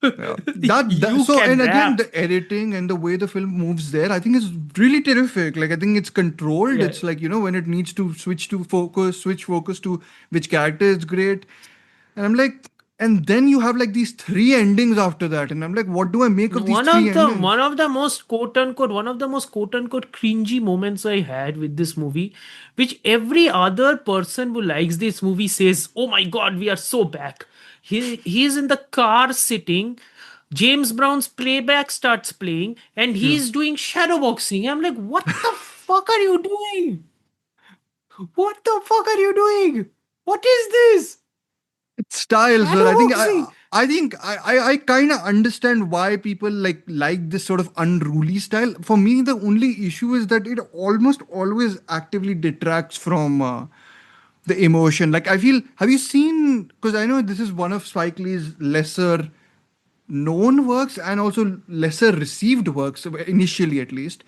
Yeah. That you so can and again rap. the editing and the way the film moves there, I think is really terrific. Like I think it's controlled. Yeah. It's like, when it needs to switch focus to which character is great. And I'm like, and then you have like these three endings after that. And I'm like, what do I make of these One three of the endings? one of the most quote unquote cringy moments I had with this movie, which every other person who likes this movie says, "Oh my God, we are so back." He's in the car sitting. James Brown's playback starts playing, and Yeah. he's doing shadow boxing. I'm like, what the fuck are you doing? What the fuck are you doing? What is this? It's style, sir. Shadow boxing. I kind of understand why people like this sort of unruly style. For me, the only issue is that it almost always actively detracts from the emotion. Like I feel, have you seen? Because I know this is one of Spike Lee's lesser known works and also lesser received works initially, at least.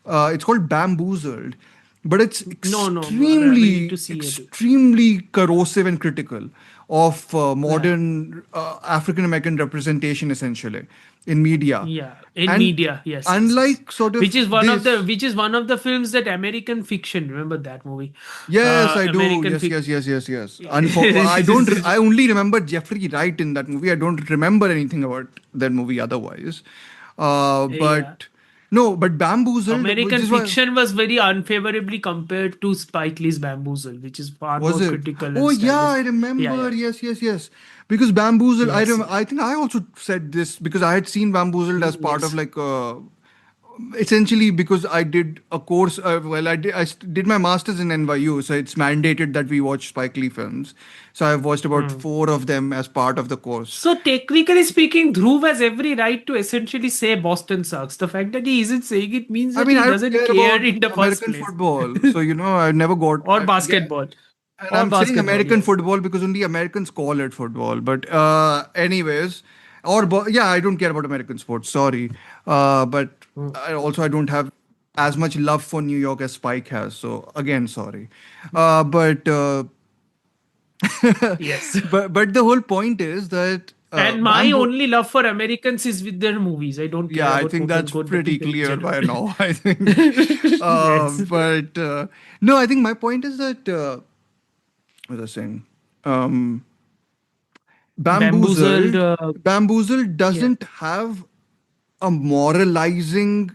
It's called Bamboozled, but it's No, we need to see it. extremely corrosive and critical of Yeah. modern African American representation, essentially in media. Yeah, in And media, yes. unlike sort Which of is this, which is one of the films that American Fiction. Remember that movie? yes, I do. American Yes, Fiction. yes, yes, yes, yes. I don't. I only remember Jeffrey Wright in that movie. I don't remember anything about that movie otherwise. Yeah. But no, but Bamboozled, which American is why Fiction was very unfavorably compared to Spike Lee's Bamboozle, which is far was more it? critical Oh and yeah, I stylish. Yeah, remember. yeah. Yes, yes, yes. Because Bamboozled, Yes. I think I also said this because I had seen Bamboozled as part of Yes. like essentially because I did a course. Did my masters in NYU, so it's mandated that we watch Spike Lee films. So I've watched about Hmm. 4 of them as part of the course. So technically speaking, Dhruv has every right to essentially say Boston sucks. The fact that he isn't saying it means I that mean, he I don't doesn't care care about in the first American place. football, so I never got. Or Yeah, basketball. and Or I'm saying basketball, American yes. football because only Americans call it football. But anyways, yeah, I don't care about American sports. Sorry, but Hmm. I don't have as much love for New York as Spike has. So again, sorry, but Yes. but the whole point is that And my bamboo. only love for Americans is with their movies. I don't Yeah, care I about think quote that's unquote the pretty people in clear general. by now. I think, Yes. but no, I think my point is that what was I saying? Um, Bamboozled. Bamboozled Yeah. doesn't have a moralizing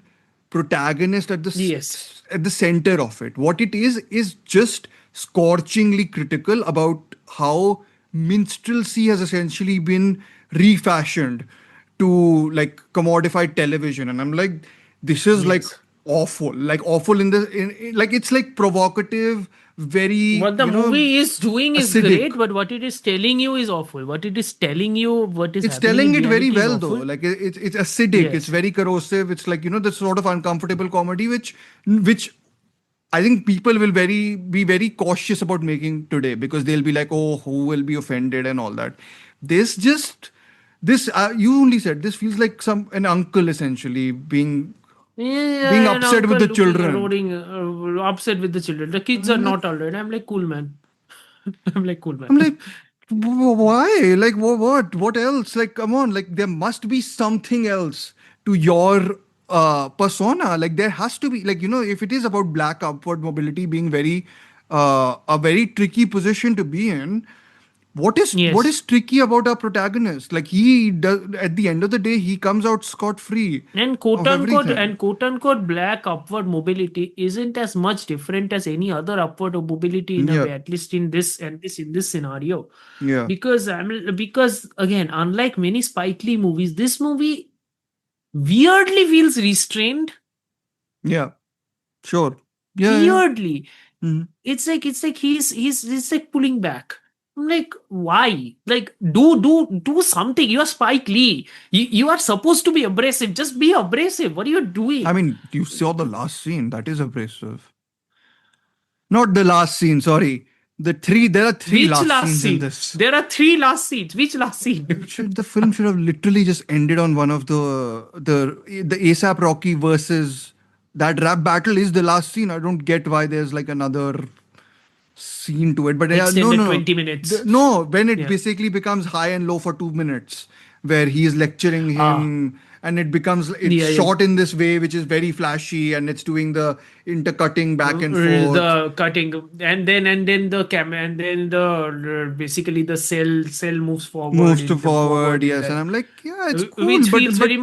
protagonist Yes. at the center of it. What it is just scorchingly critical about how minstrelsy has essentially been refashioned to like commodified television, and I'm like, this is Yes. like awful like it's like provocative, very What the movie is doing is acidic. great, but what it is telling you is awful. What it is telling you, what is It's happening in telling it very reality is well though. awful. Like it's acidic. It's Yes. very corrosive. It's like the sort of uncomfortable comedy which I think people will be very cautious about making today because they'll be like, oh, who will be offended and all that. This just this you only said this feels like an uncle essentially being Yeah, an upset with uncle the looking, children. upset with the children. The kids are I'm like, not alright. I'm like, cool, man. I'm like, cool, man. I'm like, why? Like, what? What else? Like, come on. Like, there must be something else to your persona. Like, there has to be. Like, if it is about black upward mobility being a very tricky position to be in, what is Yes. tricky about our protagonist? Like, he does, at the end of the day, he comes out scot-free And of everything. quote unquote black upward mobility isn't as much different as any other upward mobility in a Yeah, way, at least in this scenario. yeah, Because again, unlike many Spike Lee movies, this movie weirdly feels restrained. yeah, sure. Yeah, yeah. Weirdly. Mhm. It's like he's like pulling back. I'm like, why? Like, do something. You are Spike Lee. You are supposed to be abrasive. Just be abrasive. What are you I doing? mean, you saw the last scene. That is abrasive. Not the last scene, sorry. There are three Which last last scenes in scene? this. There are three last scenes. Which last scene? The film should have literally just ended on one of the ASAP Rocky versus that rap battle is the last scene. I don't get why there's like another scene to it. But yeah, no, Extended no, no. 20 minutes. No, when it Yeah. basically becomes high and low for 2 minutes, where he's lecturing Ah. him, and it's Yeah, yeah. shot in this way, which is very flashy, and it's doing the intercutting back and forth. The cutting, and then the camera, and then the basically the cell moves forward Moves to in the forward, forward in yes, and that, I'm like, yeah, it's cool, which feels but very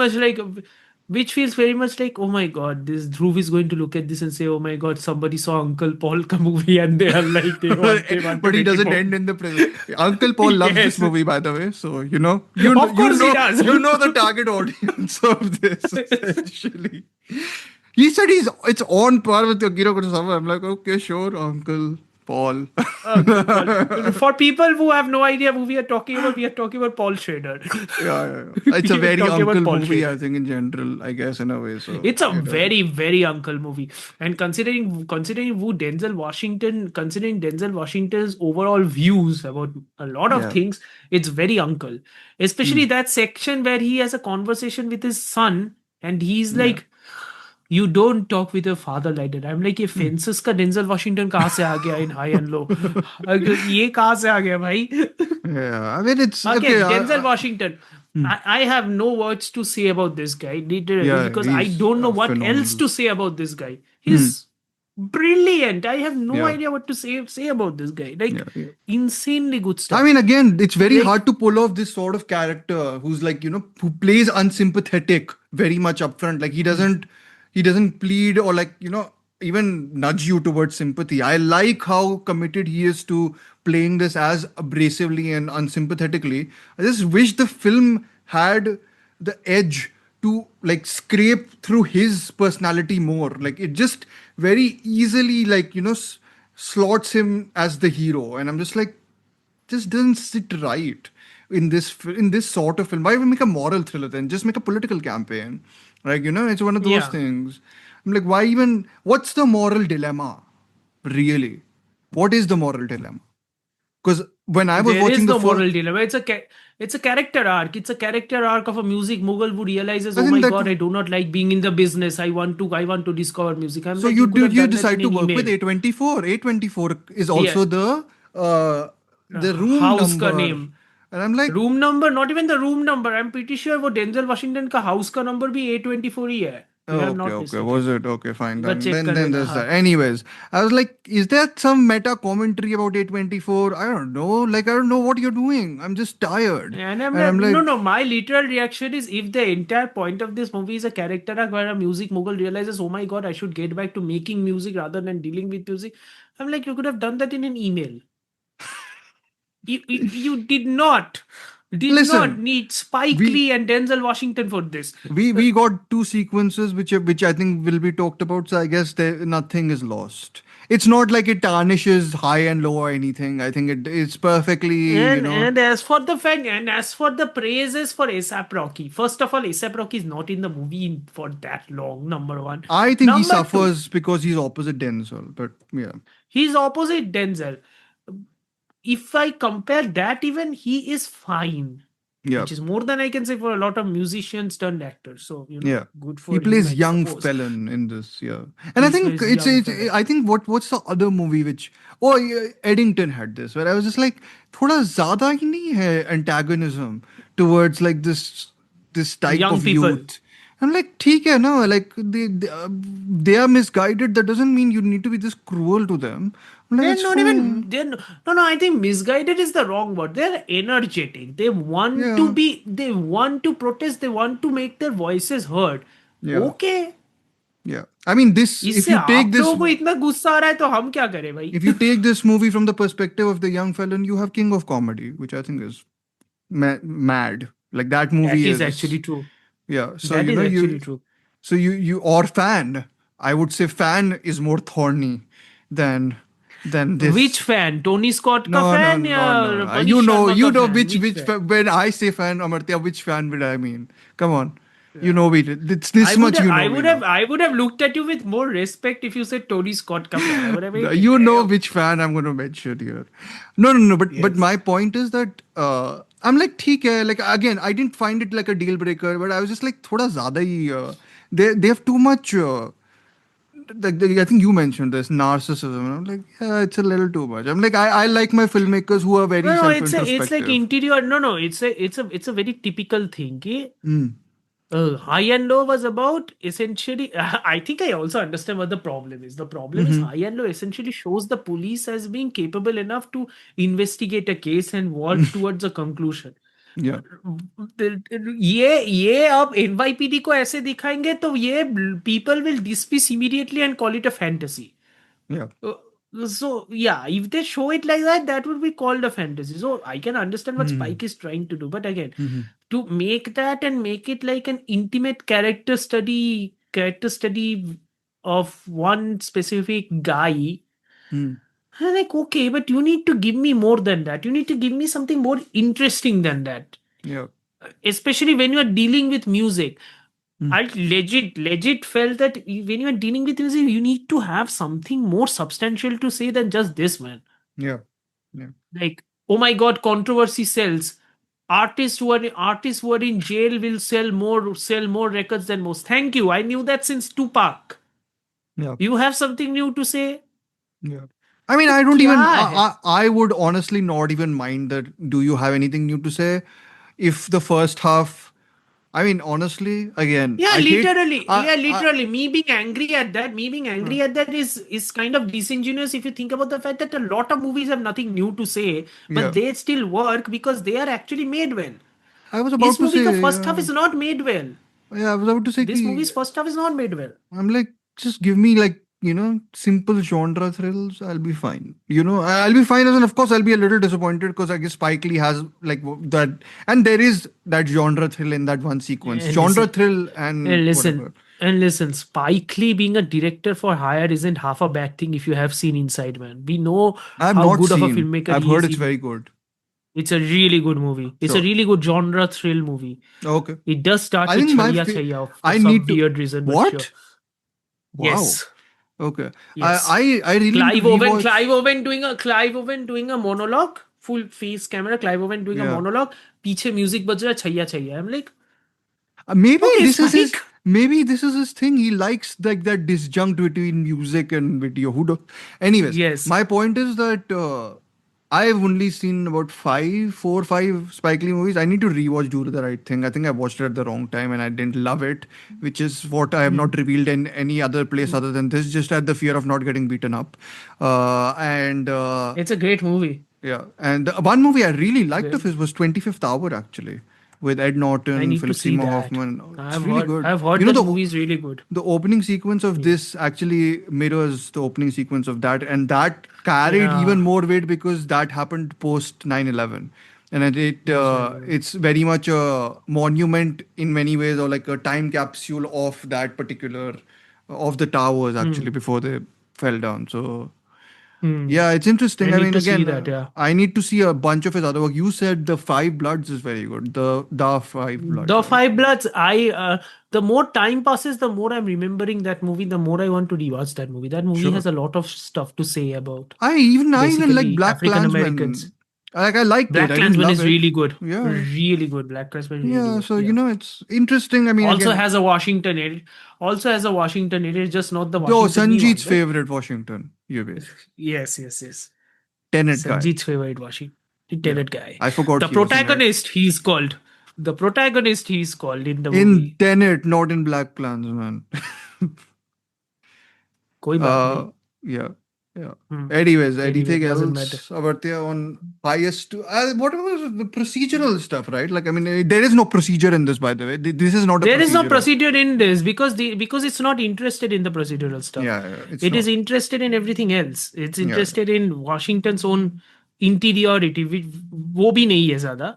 much like, oh my god, this Dhruv is going to look at this and say, oh my god, somebody saw Uncle Paul ka movie and they are like, they want to but he make it doesn't more. end in the prison. Uncle Paul loves this Yes. movie, by the way. So Of course he does. you know the target audience of this essentially. He said it's on par with Akira Kurosawa. I'm like, okay, sure, Uncle Paul. Uncle Paul. For people who have no idea who we are talking about Paul Schrader. Yeah. It's a We are very talking about uncle Paul movie, Schrader. I think, in general, I guess, in a way. So It's a very, very uncle movie. And considering Denzel Washington's overall views about a lot of yeah. things, it's very uncle. Especially Hmm. that section where he has a conversation with his son, and he's Yeah. like, you don't talk with your father like that. I'm like, ये fences का Denzel Washington कहाँ से आ गया in high and low? ये कहाँ से आ गया भाई? Yeah. I mean, it's okay. Again, Denzel Washington. I have no words to say about this guy, literally, Yeah, because I he's don't know what else phenomenal. to say about this guy. Hmm. He's brilliant. I have no Yeah. idea what to say about this guy. Like, Yeah. insanely good stuff. I mean, again, it's very Like- hard to pull off this sort of character who's like, who plays unsympathetic very much upfront. Like, he doesn't plead or like, even nudge you towards sympathy. I like how committed he is to playing this as abrasively and unsympathetically. I just wish the film had the edge to like scrape through his personality more. Like, it just very easily like, slots him as the hero. And I'm just like, just doesn't sit right in this sort of film. Why even make a moral thriller then? Just make a political campaign. Like, it's one of those Yeah. things. I'm like, why even what's the moral dilemma? Really? What is the moral dilemma? Because when I was There watching is the no first, moral dilemma. It's a character arc. It's a character arc of a music mogul who realizes, I oh think my that god, I do not like being in the business. I want to discover music. I'm so like, you could have did you done that decide in to an work with email. A24. A24 is Yeah. also the room House ka number. name. And I'm like, room number, not even the room number, I am pretty sure वो Denzel Washington का house का number भी A24 ही है. oh, If I'm okay, not okay. mistaken. Was it? Okay, fine. एक बार Then check then, कर then लेना, there's हाँ. that. Anyways, I was like, is there some meta commentary about A24? I don't know. Like, I don't know what you're doing. I'm just tired. And I'm And I'm like, like, no. My literal reaction is, if the entire point of this movie is a character arc where a music mogul realizes, oh my god, I should get back to making music rather than dealing with music. I'm like, you could have done that in an email. You did not Listen, need Spike we- Lee and Denzel Washington for this. we got two sequences which I think will be talked about. So I guess nothing is lost. It's not like it tarnishes high and low or anything. I think it's perfectly, And as for the praises for ASAP Rocky, first of all, ASAP Rocky is not in the movie for that long. Number one, I think he Number two, suffers because he's opposite Denzel. But yeah. he's opposite Denzel. If I compare that, even he is fine. Yeah. Which is more than I can say for a lot of musicians turned actors. So Yeah, good for he plays him, I young suppose. felon in this. Yeah, and I He think plays young it's felon. I think what's the other movie which yeah, Eddington had this where I was just like थोड़ा ज़्यादा ही नहीं है antagonism towards like this type Young of people. youth. I'm like, ठीक है ना, like they are misguided. That doesn't mean you need to be this cruel to them. I'm like, They're it's not fine. even. They're no. I think misguided is the wrong word. They're energetic. They want to Yeah, be. They want to protest. They want to make their voices heard. yeah, Okay. yeah. I mean, this इससे आप लोगों को इतना गुस्सा आ रहा है तो हम क्या करें भाई? if you take this movie from the perspective of the young felon, you have King of Comedy, which I think is mad. Like that movie That is is, actually true. yeah. So That is actually true. you or fan. I would say fan is more thorny than this. Which fan? Tony Scott का No, no, fan no, no. या Manish You Sharma know का fan? which fan? when I say fan, Amartya, which fan would I mean? Come on, you know it. It's this much you know me now. I would have looked at you with more respect if you said Tony Scott का fan. I would have No, hated you it. know which fan I'm going to mention here. No. But Yes. my point is that I'm like, ठीक है. Like again, I didn't find it like a deal breaker, but I was just like, थोड़ा ज़्यादा ही. They have too much. I think you mentioned this narcissism. And I'm like, yeah, it's a little too much. I'm like, I like my filmmakers who are very No, it's like self-introspective. interior. No, it's a very typical thing. कि, Mm. High and Low was about essentially. I think I also understand what the problem is. The problem is High and Low essentially shows the police as being capable enough to investigate a case and work towards a conclusion. Yeah. ये अब NYPD को ऐसे दिखाएंगे तो ये people will dismiss immediately and call it a fantasy. Yeah. So yeah, if they show it like that, that would be called a fantasy. So I can understand what Spike is trying to do, but again, to make that and make it like an intimate character study of one specific guy, I'm like, okay, but you need to give me more than that. You need to give me something more interesting than that. Yeah. Especially when you are dealing with music. I legit felt that when you are dealing with music, you need to have something more substantial to say than just this, man. Yeah. Yeah. Like, oh my god, controversy sells. Artists who are in jail will sell more records than most. Thank you. I knew that since Tupac. Yeah. You have something new to say? Yeah. I mean, I don't even. क्या है? I would honestly not even mind that. Do you have anything new to say? If the first half. I mean, honestly, again. Yeah, I hate- literally. I- Literally. Me being angry at that is kind of disingenuous if you think about the fact that a lot of movies have nothing new to say, but Yeah. they still work because they are actually made well. I was about This to movie say. the first half is not made well. Yeah, I was about to say. This कि- movie's first half is not made well. I'm like, just give me like, simple genre thrills. I'll be fine. I'll be fine. And of course, I'll be a little disappointed because I guess Spike Lee has like that. And there is that genre thrill in that one sequence. And Genre listen- thrill and whatever. And listen, Spike Lee being a director for hire isn't half a bad thing if you have seen Inside Man. We know I've how not good seen. of a filmmaker I've he heard is. it's very good. It's a really good movie. It's Sure. a really good genre thrill movie. Okay. It does start I with think my Chaya fa- Chaya for I some need to- weird reason. But What? sure. Wow. Yes. Okay. Yes. I really Clive need to Owen, rewatch- Clive Owen doing a monologue, full face camera. Clive Owen doing a Yeah. monologue. पीछे music बज रहा है Chaya Chaya. I'm like, Maybe Okay, this is his. Spike. Maybe this is his thing. He likes like that disjunct between music and video. Who do? Anyways, Yes. my point is that I've only seen about 4 or 5 Spike Lee movies. I need to rewatch Do the Right Thing. I think I watched it at the wrong time and I didn't love it, which is what I have not revealed in any other place other than this, just at the fear of not getting beaten up. it's a great movie. Yeah, and the one movie I really liked of his was 25th Hour actually, with Ed I Norton, need Philip to see Seymour that. Hoffman. It's I've really heard, good. I've heard You know, that the- movie is really good. The opening sequence of this actually mirrors the opening sequence of that, and that carried Yeah. even more weight because that happened post 9/11, and it's very much a monument in many ways, or like a time capsule of that particular of the towers actually before they fell down. So. Yeah, it's interesting. I I need mean, to see again, that, yeah. I need to see a bunch of his other work. You said The Five Bloods is very good. The Five Bloods. The right? Five Bloods. The more time passes, the more I'm remembering that movie. The more I want to rewatch that movie. That movie Sure. has a lot of stuff to say about. I even like Basically, Black African Klansman. Americans. I liked Black it. I didn't Klansman love is it. really good. Yeah. Really good. Black Klansman. Really Yeah, good. so it's interesting. I mean, also again, has a Washington edit. Also has a Washington edit, just not the oh, Washington. Sanjeet's one, right? favorite Washington. Yes. Tenet guy. Sanjeet's favorite Washington. The Tenet guy. I forgot The he was in it. protagonist, he's called. The protagonist, he's called in the In movie. Tenet, not in Black Klansman. कोई बात नहीं. Yeah, yeah. Hmm. Anyways, Anyway, anything doesn't matter. else, Amartya, on bias to what was the procedural stuff, right? Like, I mean, there is no procedure in this, by the way. This is not a There is no procedural. procedure in this because it's not interested in the procedural stuff. Yeah, it's It is not. interested in everything else. It's Yeah. interested in Washington's own interiority, which वो भी नहीं है ज़्यादा.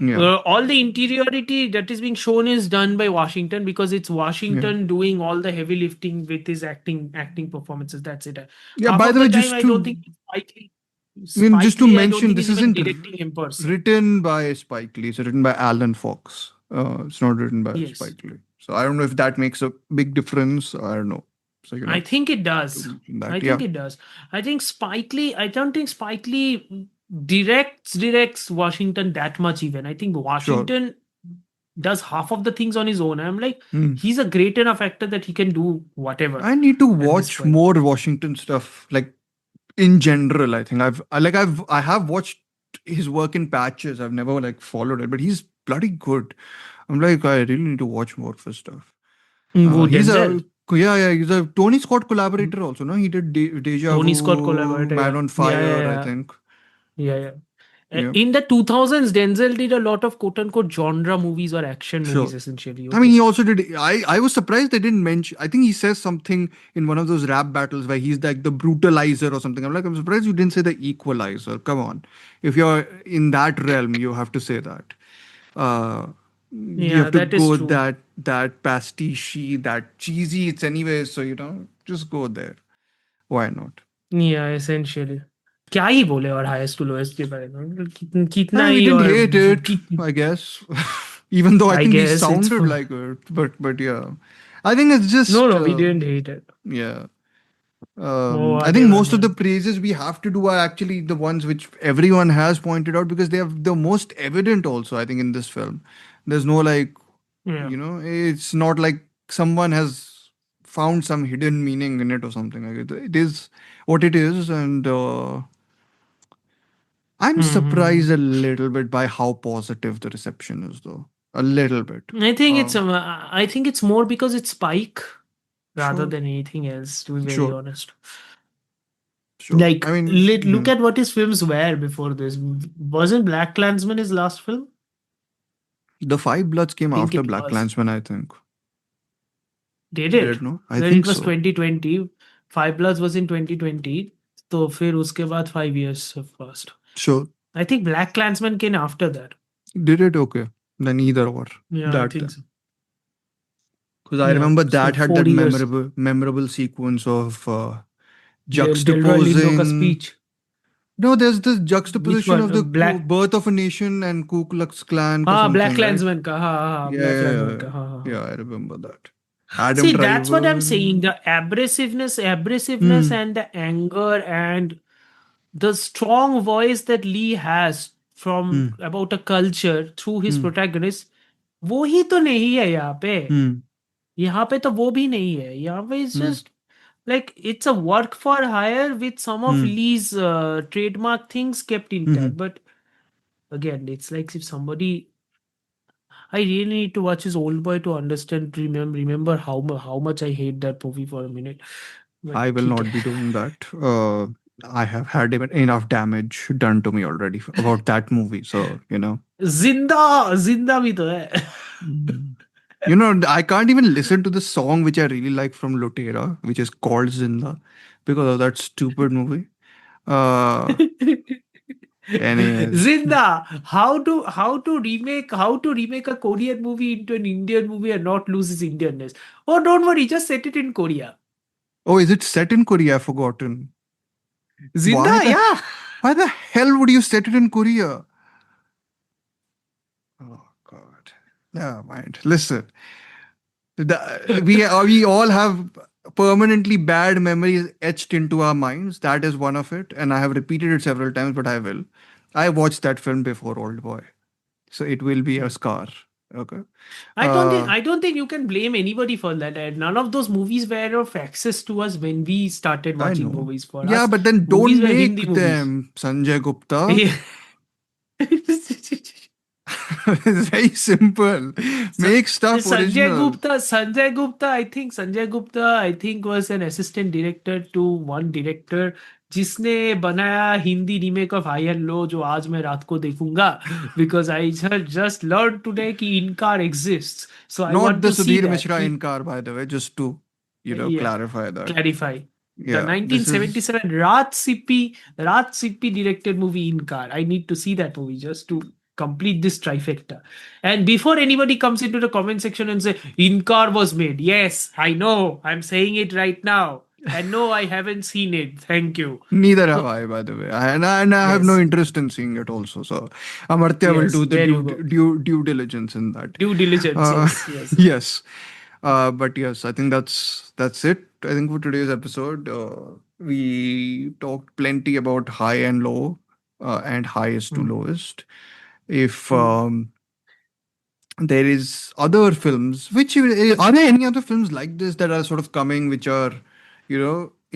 Yeah. All the interiority that is being shown is done by Washington because it's Washington doing all the heavy lifting with his acting performances. That's it. Yeah, Half by of the way, time, just I to- don't think Spike Lee. I mean, just to Spike Lee, I don't mention, think this is even isn't directing him per se. written by Spike Lee. It's written by Alan Fox. It's not written by Yes. Spike Lee. So I don't know if that makes a big difference. I don't know. So, you know, I think it does. to mention that, I think it does. I think Spike Lee, I don't think Spike Lee directs Washington that much even. I think Washington does half of the things on his own. I'm like, he's a great enough actor that he can do whatever. I need to at this watch point. more Washington stuff. Like in general, I think I have watched his work in patches. I've never like followed it, but he's bloody good. I'm like, I really need to watch more of his stuff. He's Denzel. he's a Tony Scott collaborator also. No, he did Deja Tony Vu, Scott collaborator, Man yeah. on Fire, Yeah. I think. Yeah. Yeah. In the 2000s, Denzel did a lot of quote unquote genre movies or action Sure. movies essentially. I mean, he also did. I was surprised they didn't mention. I think he says something in one of those rap battles where he's like the brutalizer or something. I'm surprised you didn't say the equalizer. Come on, if you're in that realm, you have to say that. You have to that is go true. that pastiche, that cheesy. It's anyway. So just go there. Why not? Yeah, essentially. क्या ही बोले और highest to lowest के बारे में कितना We he didn't और hate it, I guess. Even though I think we guess it's sounded fun. like it, but yeah, I think it's just No, we didn't hate it. Yeah. Oh, I think Adeva, most of the man. praises we have to do are actually the ones which everyone has pointed out because they are the most evident also, I think, in this film. There's no like, Yeah. it's not like someone has found some hidden meaning in it or something like it. It is what it is. And I'm surprised a little bit by how positive the reception is, though. A little bit. I think it's more because it's Spike rather Sure. than anything else, to be very Sure. honest. Sure. Like, I mean, look at what his films were before this. Wasn't Black Klansman his last film? The Five Bloods came think after it Black was. Klansman, I think. Did it? Did, no? I Then think it was so. 2020. Five Bloods was in 2020. तो फिर उसके बाद 5 years have passed. Sure. I think Black Klansman came after that. Did it? Okay. Then either or. Yeah, I that think so. Because I Yeah, remember so that had 4 that years. memorable sequence of Delroy Lindo ka juxtaposing. speech. No, there's this juxtaposition one? of the Black- birth of a nation and Ku Klux Klan. ka हाँ, something, Black right? Klansman ka. हाँ, Yeah, Black yeah, Klansman ka. yeah. हाँ, हाँ. Yeah, I remember that. Adam See, that's what I'm Driver. saying. The abrasiveness and the anger and the strong voice that Lee has from about a culture through his protagonist, वो ही तो नहीं है यहाँ पे. यहाँ पे तो वो भी नहीं है. यहाँ पे it's just like it's a work for hire with some of Lee's trademark things kept intact. But again, it's like if somebody, I really need to watch his Old Boy to understand, remember how much I hate that movie for a minute. But I will ठीक not है. be doing that. I have had enough damage done to me already about that movie. So, जिंदा भी तो है. I can't even listen to the song which I really like from Lotera, which is called Zinda, because of that stupid movie. Anyways. Zinda, how to remake a Korean movie into an Indian movie and not lose its Indianness? Oh, don't worry, just set it in Korea. Oh, is it set in Korea? I've forgotten. Zinda, Why the- yeah. Why the hell would you set it in Korea? Oh God. Never mind. Listen. We all have permanently bad memories etched into our minds. That is one of it. And I have repeated it several times, but I will. I watched that film before, Old Boy. So it will be a scar. Okay. I don't think you can blame anybody for that. And none of those movies were of access to us when we started I watching know. movies. For Yeah, us, but then movies don't were Hindi make movies. them, Sanjay Gupta. Yeah. It's very simple. Make stuff original. Sanjay Gupta, I think was an assistant director to one director जिसने बनाया Hindi remake of high and low जो आज मैं रात को देखूंगा because I just learn today कि इनकार exists so I Not want the to see Sudhir that Mishra Inkar, by the way, just to, yeah clarify that. clarify the Yeah, this is 1977 Raj Sippy directed movie Inkar. I need to see that movie just to complete this trifecta. And before anybody comes into the comment section and say Inkar was made, yes, I know. I'm saying it right now. And no, I haven't seen it. Thank you. neither have So, I, by the way. And I have no yes, interest in seeing it also. So Amartya will yes, do the there you go. due diligence in that. Due diligence, Uh, yes, yes. yes. But yes, I think that's it. I think for today's episode, we talked plenty about high and low, and highest to Hmm. lowest. If Hmm. there is other films, which are there any other films like this that are sort of coming, which are,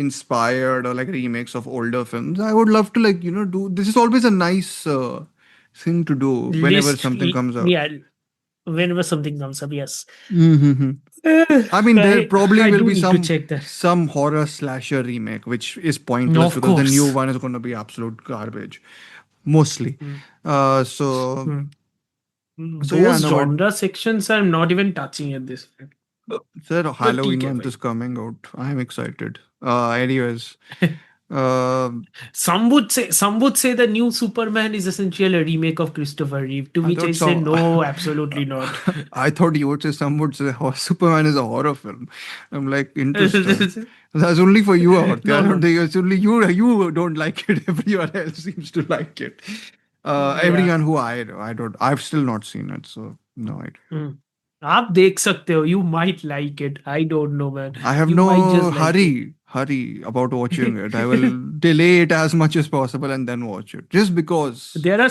inspired or like remakes of older films? I would love to do. This is always a nice thing to do whenever something comes out. Yeah, whenever something comes up, yes. Mm-hmm. I mean, there probably I will do be need to check that. some horror slasher remake, which is No, pointless of because the new course. one is going to be absolute garbage, mostly. Hmm. So Hmm. so yeah, Those no, but genre sections I'm not even touching at this point. sir, तो Halloween ठीक है month भाई. is coming out. I'm excited. Anyways, Some would say the new Superman is essentially a remake of Christopher Reeve, to I which I thought say so. no, absolutely not. I thought you would say some would say Superman is a horror film. I'm like, interesting. That's only for you out there. I No, don't no. think it's only you don't like it. Everyone else seems to like it. Yeah. Everyone who I don't, I've still not seen it, so no idea. Hmm. आप देख सकते हो. You might like it. I don't know, man. I have You might no just like it. hurry about watching it. I will delay it as much as possible and then watch it. Just because. There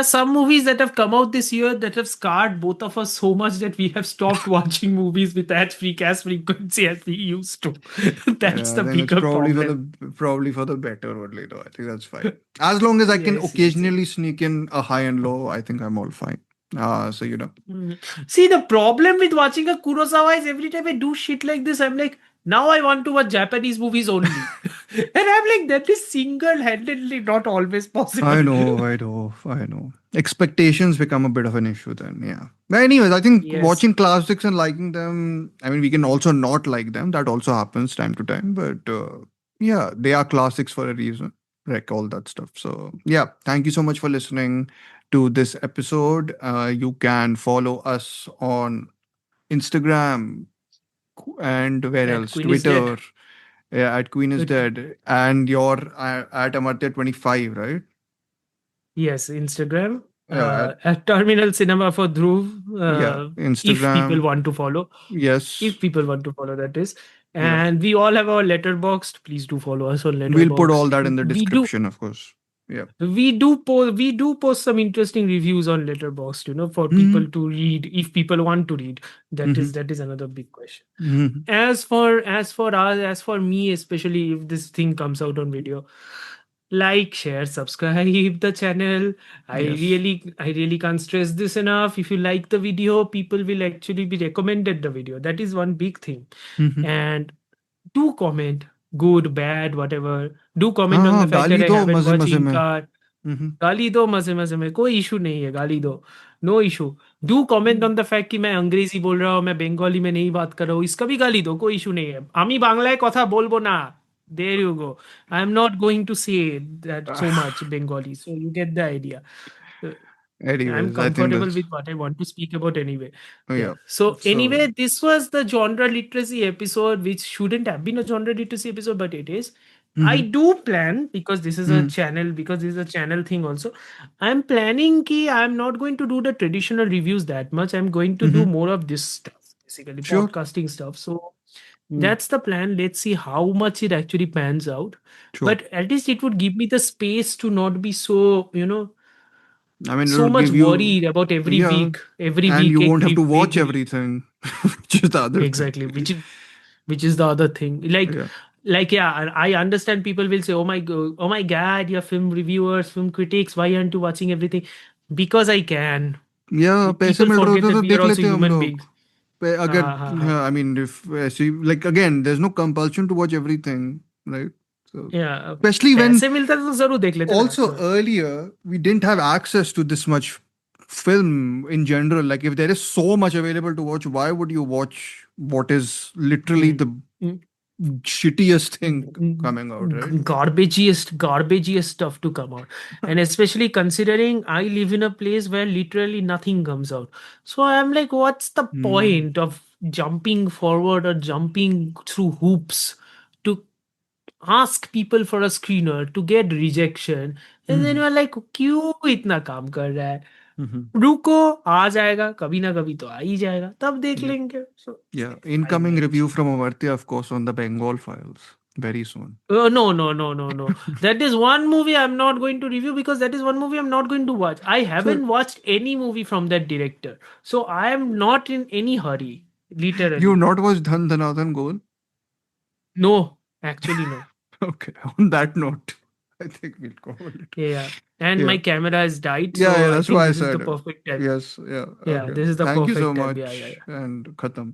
are some movies that have come out this year that have scarred both of us so much that we have stopped watching movies with as frequency as we used to. That's Yeah, the I think it's bigger problem. probably for the better only though. I think that's fine. As long as I can Yes, yes, yes. occasionally sneak in a high and low, I think I'm all fine. So See, the problem with watching a Kurosawa is every time I do shit like this, I'm like, now I want to watch Japanese movies only. And I'm like, that is single-handedly not always possible. I know. Expectations become a bit of an issue then, yeah. But anyways, I think Yes. watching classics and liking them, I mean, we can also not like them. That also happens time to time. But yeah, they are classics for a reason. Wreck all that stuff. So yeah, thank you so much for listening to this episode. You can follow us on Instagram and where At else? Queen is Dead. Twitter. Yeah, at Queen is Dead. And you're at Amartya25, right? Yes, Instagram. Yeah, At Terminal Cinema for Dhruv. yeah, If people Instagram. want to follow. Yes. If people want to follow, that is. Yeah. And we all have our Letterboxd. Please do follow us on Letterboxd. We'll put all that in the We do description, of course. Yeah. we do post some interesting reviews on Letterboxd, for people to read if people want to read. That is another big question. Mhm. As for me, especially if this thing comes out on video, like, share, subscribe the channel. I Yes. really can't stress this enough. If you like the video, people will actually be recommended the video. That is one big thing. Mhm. And do comment, good, bad, whatever. Do comment on हाँ the fact गाली that I दो haven't मजे watched मजे में Inkar. Mhm. गाली दो मजे में कोई इशू नहीं है. गाली दो, no issue. Do comment on the fact कि मैं अंग्रेजी बोल रहा हूँ, मैं बंगाली में नहीं बात कर रहा हूँ, इसका भी गाली दो, कोई इशू नहीं है. আমি বাংলায় কথা বলবো না. There you go. I'm not going to say that so much Bengali, so you get the idea. I'm Anyways, I think comfortable that's with what I want to speak about anyway. yeah. So So anyway, this was the genre literacy episode, which shouldn't have been a genre literacy episode, but it is. I do plan, because this is a channel thing also. I'm planning ki I'm not going to do the traditional reviews that much. I'm going to do more of this stuff, basically Sure. podcasting stuff. So that's the plan. Let's see how much it actually pans out. Sure. But at least it would give me the space to not be so, I mean, so it'll much give you worried about every yeah, week, and you won't have to watch every everything, which is the other exactly, thing. which is the other thing. Yeah. Yeah, I understand people will say, oh my god, you're film reviewers, film critics, why aren't you watching everything? because I can. Yeah, पैसे People मिल रहे forget होते that तो we देख are also लेते हम human लोग. beings. अगर हाँ. I mean, if ऐसी like again, there's no compulsion to watch everything, right? So Yeah, especially when पैसे मिलता तो जरूर देख लेते ना. also earlier we didn't have access to this much film in general. Like if there is so much available to watch, why would you watch what is literally the Mm. shittiest thing coming out, right? Garbageiest stuff to come out, and especially considering I live in a place where literally nothing comes out, so I'm like, what's the point of jumping forward or jumping through hoops to ask people for a screener to get rejection, and then you're like, क्यों इतना काम कर रहा है? रुको, आ जाएगा, कभी ना कभी तो आ ही जाएगा, तब देख Yeah. लेंगे. So Yeah, incoming review from Amartya, of course, on the Bengal Files very soon. No. That is one movie I'm not going to review because that is one movie I'm not going to watch. I haven't watched any movie from that director. So I am not in any hurry. Literally. You not watched Dhan Dhanadhan Goal? No, actually, no. Okay, on that note, I think we'll call it. Yeah. And Yeah. my camera has died. Yeah, So yeah, I that's think why I this is the said it. perfect time. Yes, yeah. Yeah, Okay. this is the Thank you so perfect time. much. Yeah. And Khatam.